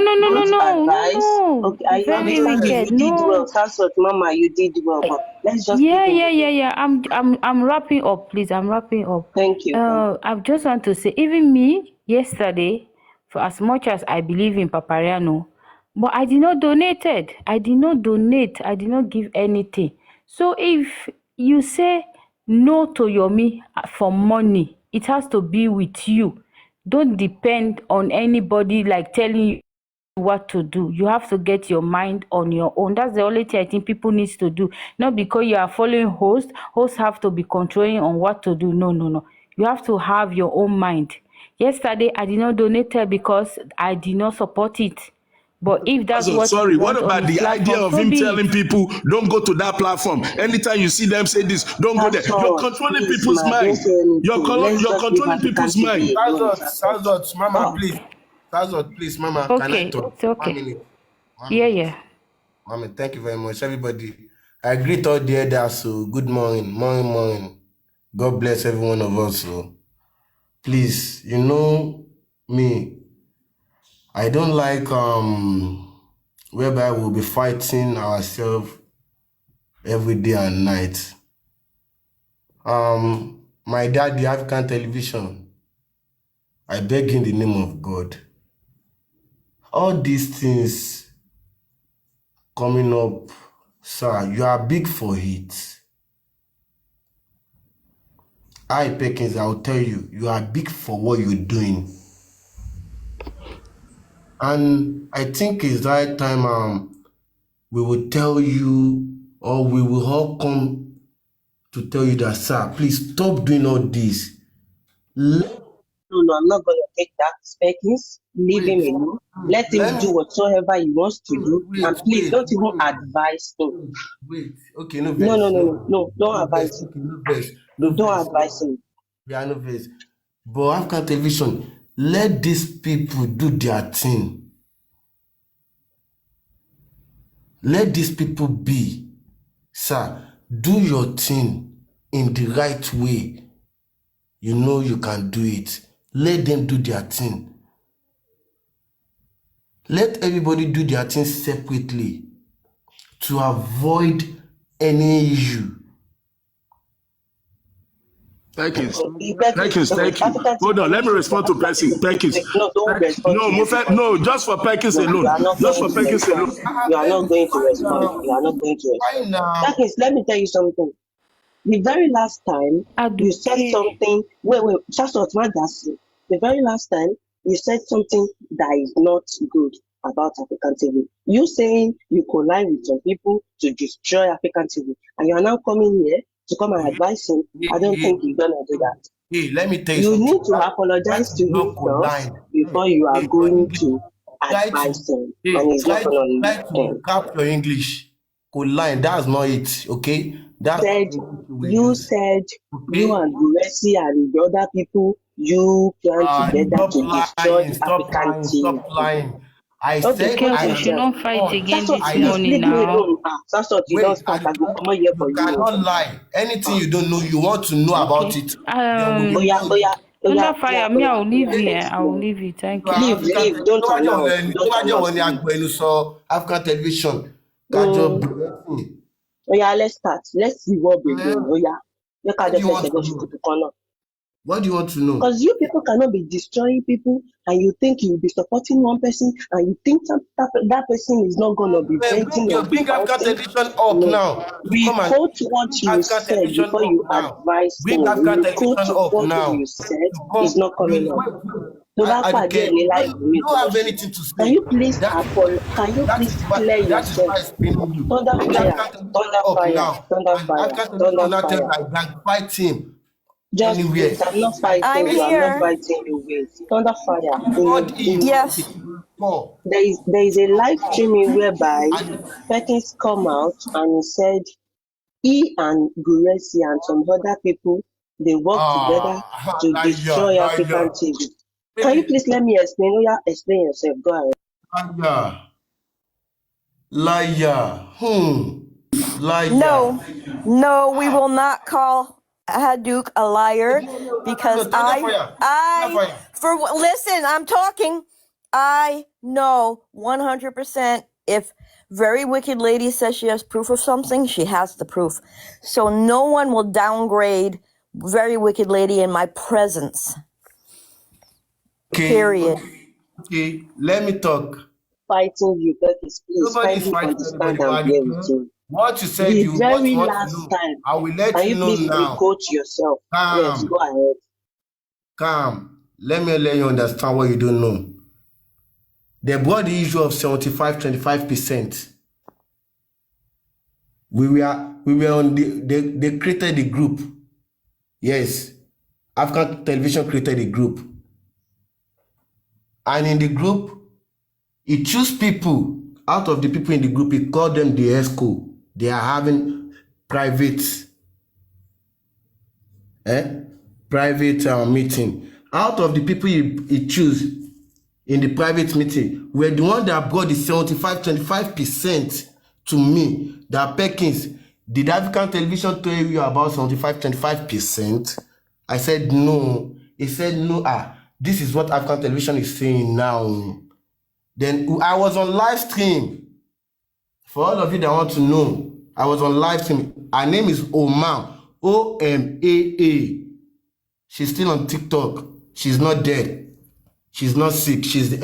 Okay, I understand you did well. Sansot, Mama, you did well. But let's just yeah. I'm wrapping up, please. I'm wrapping up. Thank you. I just want to say, even me yesterday, for as much as I believe in Papariano, but I did not donate. I did not donate. I did not give anything. So if you say no to Yomi for money, it has to be with you. Don't depend on anybody like telling you what to do. You have to get your mind on your own. That's the only thing I think people needs to do. Not because you are following hosts have to be controlling on what to do. No. You have to have your own mind. Yesterday I did not donate it because I did not support it. But if that's what sorry, you what want on about his the idea platform, of so him be telling it. people don't go to that platform? Anytime you see them say this, don't go there. You're Pastor, controlling please, people's ma, don't mind. say anything. Let's You're just leave controlling African people's mind. TV alone, Sazot, Mama, please. Okay. Sazot, please, Mama, can I Okay, talk? it's okay. 1 minute. 1 Yeah, minute. yeah. Mama, thank you very much, everybody. I greet all the elders, so good morning, morning. God bless every one of us. So please, you know me, I don't like whereby we'll be fighting ourselves every day and night. My dad, the African television, I beg in the name of God. All these things coming up, sir, you are big for it. I, Perkins, I'll tell you, you are big for what you're doing. And I think it's right time we will tell you, or we will all come to tell you that, sir, please stop doing all this. No, I'm not gonna take that. Speckings, leave him Wait, alone. Let him let do me, whatsoever he wants to do, and please wait, don't even advise him. wait. Okay, no No, verse, don't no verse, advise him. okay, no Don't verse. advise him. Yeah, no verse. But African television, let these people do their thing. Let these people be. Sir, do your thing in the right way. You know you can do it. Let them do their thing. Let everybody do their thing separately to avoid any issue. Perkins, Okay, thank you. African Hold on, TV, let me respond to African TV, Perkins. no, don't respond No, to everybody. no, just for Perkins No, you alone. are not Just going for to Perkins respond. alone. You are not going to Why respond. now? You are not going to Why respond. now? That is, let me tell you something. The very last time you said Aduke. something, wait, just what Madasi. The very last time you said something that is not good about African TV. You saying you collide with some people to destroy African TV, and you are now coming here to come and advise him. I don't think you're gonna do that. Hey, let me tell you You something. need to That apologize is to him not first collide. before you are Hey, your going English. to Try advise to him, and he's not gonna try to listen. cap your English. Collide. That's not it. Okay. That's Said not English we will you use. said you Okay. and Guresi and the other people you plan together to destroy African Stop TV. lying. I Okay, said Okay, I count we am should yourself. not fight on. again Sasot, this I please am morning leave me now. alone. Sasot, you don't wait. start. I go come on here for You you. cannot lie. Anything you don't know, you want to know about Okay. it. Then we will Oya, tell you. oya, oya, Under oya, fire, me, oya, I will leave oya, here. I will explain. leave it. You Thank you. are Leave, African leave, television. don't announce, Tó don't bá jẹ́ wọ́n announce, ní leave. agbẹnusọ African television kájọ Mm, bẹ̀rẹ̀ sí. oya, let's start. Let's see what we're doing. Oya, you What can't do you just want say, to know? corner. What do you want to know? Because you people cannot be destroying people and you think you'll be supporting one person and you think that person is not going to be venting or be Bring African bouncing. television up No. now to come and Quote what bring you African said television before up you now. advise Bring him. African Quote television up what you now said to is come. not coming up. Wait. Tó bá pàdé ẹ̀ Aduke, ní live you mi kò don't lọ have ṣe. anything to Can say. you please can you please clear That is yourself? why it's paining you. Thunder Bring fire, African television thunder up fire, now. thunder And fire, African television thunder will not tell you fire. I fight him Just anywhere. wait. I'm not I'm fighting you. I'm not here. fighting you. Wait. Thunder fire. God him. Yes. There is a live streaming whereby Perkins come out and he said he and Guresi and some other people they work together to destroy African Liar. TV. Can you please let me explain? Oh yeah, explain yourself. Go ahead. Liar. Liar. No, we will not call Haduk a liar because listen, I'm talking. I know 100% if Very Wicked Lady says she has proof of something, she has the proof. So no one will downgrade Very Wicked Lady in my presence. Period. Okay, let me talk. Fighting you, Perkins, please Nobody is kindly fighting understand anybody, and but bear with me. what you said The what you very want to last know. time, I will let can you you know please now. re-quote yourself? Yes, Calm. go ahead. Calm. Let me let you understand what you don't know. They brought the issue of 75-25%. We were on they created the group. Yes, African Television created a group. And in the group, it chose people. Out of the people in the group, it called them the ESCO. They are having private meeting. Out of the people he chose in the private meeting were the one that brought the 75-25% to me. That Perkins, did African Television tell you about 75-25%? I said no. He said no. This is what African Television is saying now. Then I was on live stream. For all of you that want to know, I was on live stream. Her name is Omaa, Omaa. She's still on TikTok. She's not dead. She's not sick. She's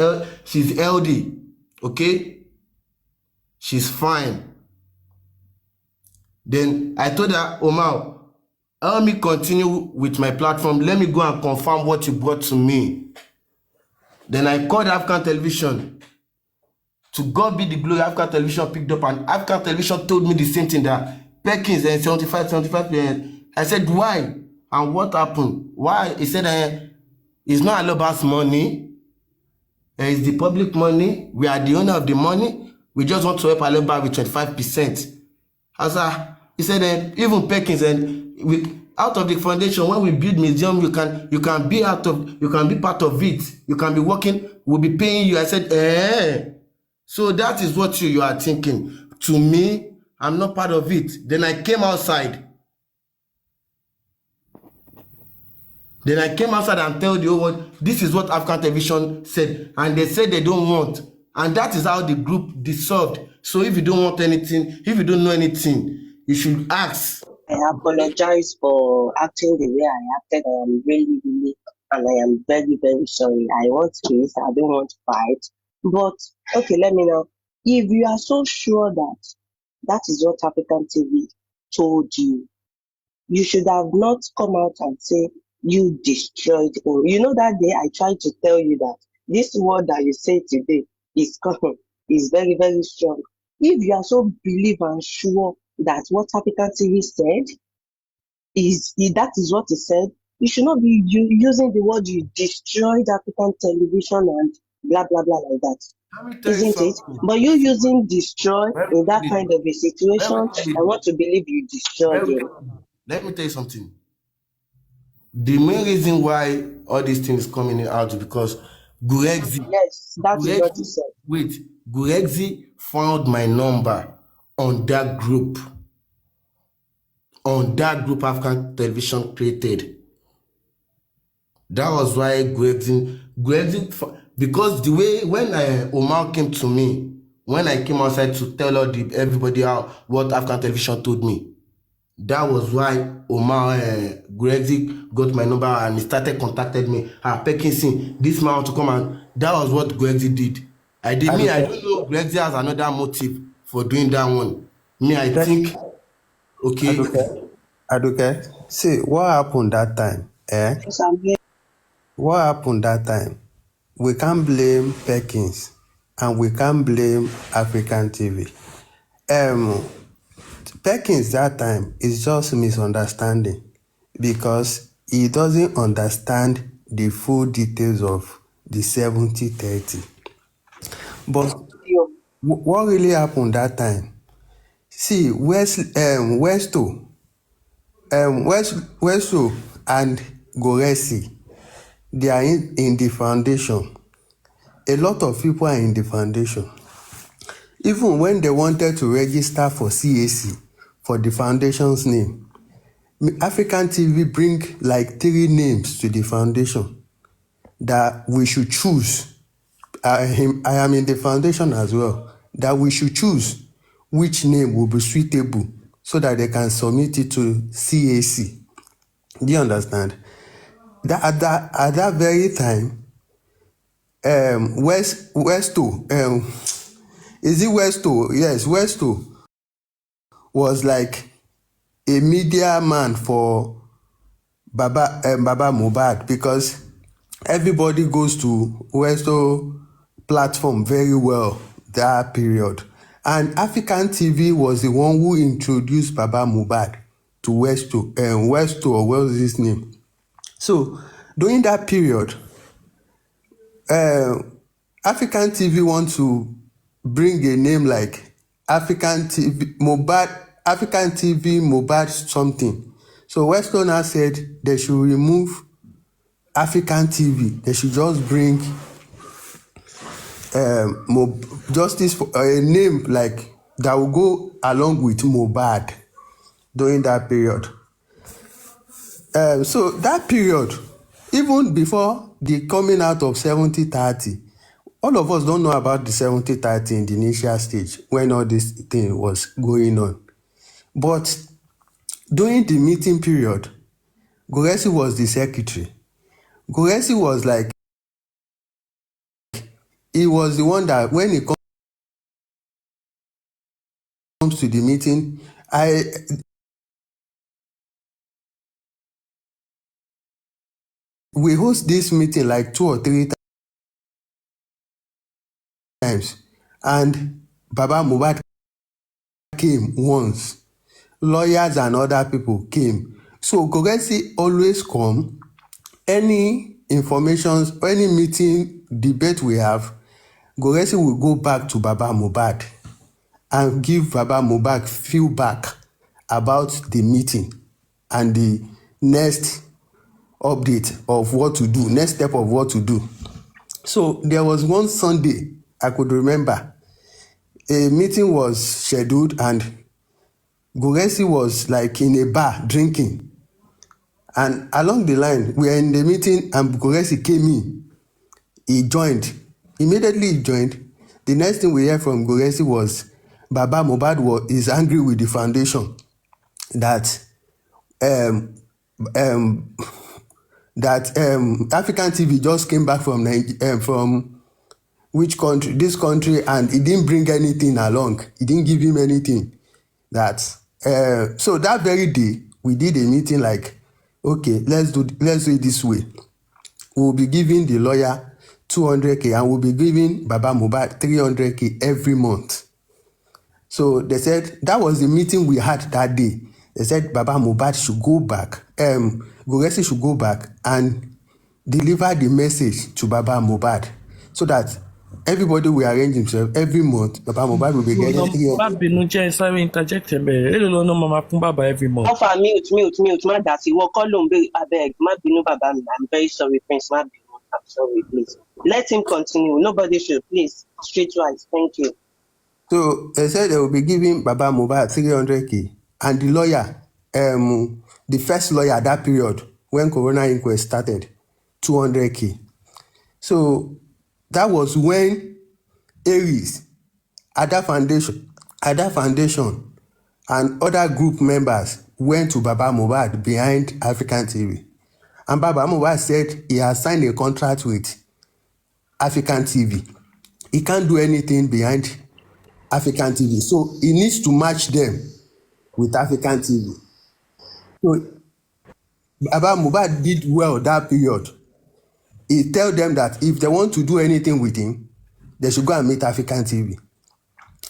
healthy. Okay? She's fine. Then I told her, Omaa, help me continue with my platform. Let me go and confirm what you brought to me. Then I called African Television. To God be the glory, African Television picked up, and African Television told me the same thing, that Perkins and 75%. I said, why? And what happened? Why? He said, it's not Aloba's money. It's the public money. We are the owner of the money. We just want to help Aloba with 25%. He said, even Perkins, and out of the foundation, when we build museum, you can be part of it. You can be working. We'll be paying you. I said, So that is what you are thinking. To me, I'm not part of it. Then I came outside. And told you what this is what African Television said, and they said they don't want, and that is how the group dissolved. So if you don't want anything, if you don't know anything, you should ask. I apologize for acting the way I acted. I am really, really, and I am very, very sorry. I want peace. I don't want to fight. But okay, let me know. If you are so sure that that is what African TV told you, you should have not come out and say you destroyed him. You know that day I tried to tell you that this word that you say today is very, very strong. If you are so believe and sure that what African TV said that is what he said, you should not be using the word you destroyed African television and blah blah blah like that. Isn't it? But you using destroy in that kind of a situation, I want to believe you destroyed him. Let me tell you something. The main reason why all these things coming out is because Gurexi. Yes, that is what he said. Wait, Gurexi found my number on that group. African Television created. That was why Gurexi, because the way when Omaa came to me, when I came outside to tell everybody what African Television told me, that was why Omaa Gurexi got my number and he started contacted me. Perkins, this man to come, and that was what Gurexi did. I don't know Gurexi has another motive for doing that one. I think okay. Aduke, see what happened that time? Yes, I'm here. What happened that time? We can't blame Perkins and we can't blame African TV. Perkins that time is just misunderstanding because he doesn't understand the full details of the 70-30. But what really happened that time? See, Westo and Gurexi, they are in the foundation. A lot of people are in the foundation. Even when they wanted to register for CAC, for the foundation's name, African TV bring like 3 names to the foundation that we should choose. I am in the foundation as well. That we should choose which name will be suitable so that they can submit it to CAC. Do you understand? At that very time, Westo, is it Westo? Yes, Westo was like a media man for Baba Mohbad because everybody goes to Westo platform very well that period. And African TV was the one who introduced Baba Mohbad to Westo, or what was his name? So during that period, African TV want to bring a name like African TV Mohbad something. So Westo now said they should remove African TV. They should just bring justice for a name like that will go along with Mohbad during that period. So that period, even before the coming out of 70-30, all of us don't know about the 70-30 in the initial stage when all this thing was going on. But during the meeting period, Goresi was the secretary. Goresi was like, he was the one that when it comes to the meeting, we host this meeting like 2 or 3 times, and Baba Mohbad came once. Lawyers and other people came. So Goresi always come. Any information, any meeting, debate we have, Goresi will go back to Baba Mohbad and give Baba Mohbad feedback about the meeting and the next update of what to do, next step of what to do. So there was one Sunday, I could remember, a meeting was scheduled and Goresi was like in a bar drinking. And along the line, we were in the meeting and Goresi came in. He joined. Immediately he joined. The next thing we heard from Goresi was Baba Mohbad is angry with the foundation that African TV just came back from which country? This country, and he didn't bring anything along. He didn't give him anything. So that very day, we did a meeting like, okay, let's do it this way. We'll be giving the lawyer 200K and we'll be giving Baba Mohbad 300K every month. So they said that was the meeting we had that day. They said Baba Mohbad should go back, Goresi should go back and deliver the message to Baba Mohbad so that everybody will arrange himself every month. Baba Mohbad will be getting 300K. Interject every month. Offer mute, má dá sí wọ́n kọ́ ló ń bẹ abeg má bínú bàbá mi. I'm very sorry, Prince, má bínú. I'm sorry, please. Let him continue. Nobody should, please. Streetwise, thank you. So they said they will be giving Baba Mohbad 300K, and the lawyer, the first lawyer at that period when Corona Inquest started, 200K. So that was when Aries, Ada Foundation, and other group members went to Baba Mohbad behind African TV. And Baba Mohbad said he has signed a contract with African TV. He can't do anything behind African TV. So he needs to match them with African TV. So Baba Mohbad did well that period. He tell them that if they want to do anything with him, they should go and meet African TV.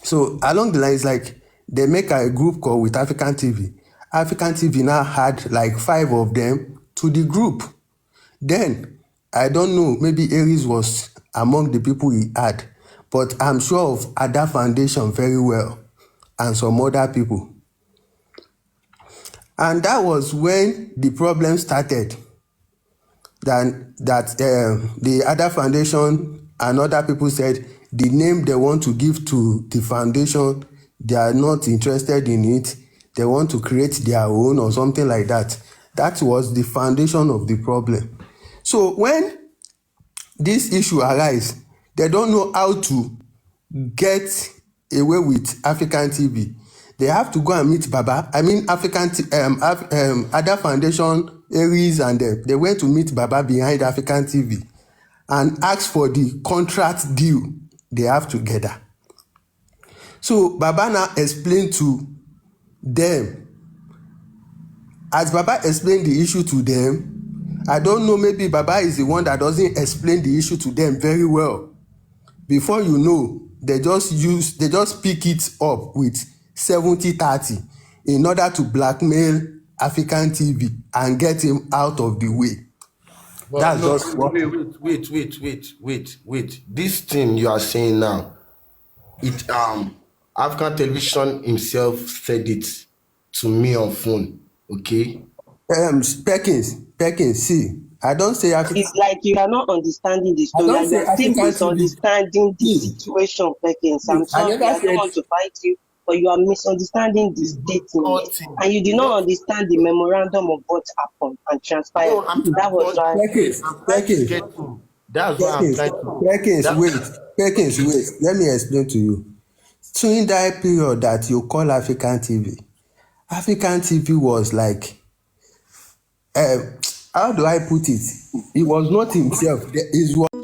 So along the lines, like they make a group call with African TV. African TV now had like 5 of them to the group. Then I don't know, maybe Aries was among the people he had, but I'm sure of Ada Foundation very well and some other people. And that was when the problem started. The Ada Foundation and other people said the name they want to give to the foundation, they are not interested in it. They want to create their own or something like that. That was the foundation of the problem. So when this issue arises, they don't know how to get away with African TV. They have to go and meet Baba. I mean, Ada Foundation, Aries, and them. They went to meet Baba behind African TV and ask for the contract deal they have together. So Baba now explained to them. As Baba explained the issue to them, I don't know, maybe Baba is the one that doesn't explain the issue to them very well. Before you know, they just pick it up with 70-30 in order to blackmail African TV and get him out of the way. But That's no, just what. wait. This thing you are saying now, it African television himself said it to me on phone. Okay. Perkins, see, I don't say African. It's like you are not understanding the I story don't and you say are still African TV. misunderstanding the See, situation, Perkins. I'm I sorry, never I don't said. want to fight you, but you are misunderstanding the statement. And you did not understand the memorandum of what happened and transpired. No, I'm That was why. trying to get him. That's why I'm trying to. Perkins, wait. Let me explain to you. During that period that you call African TV was like, how do I put it? He was not himself. It was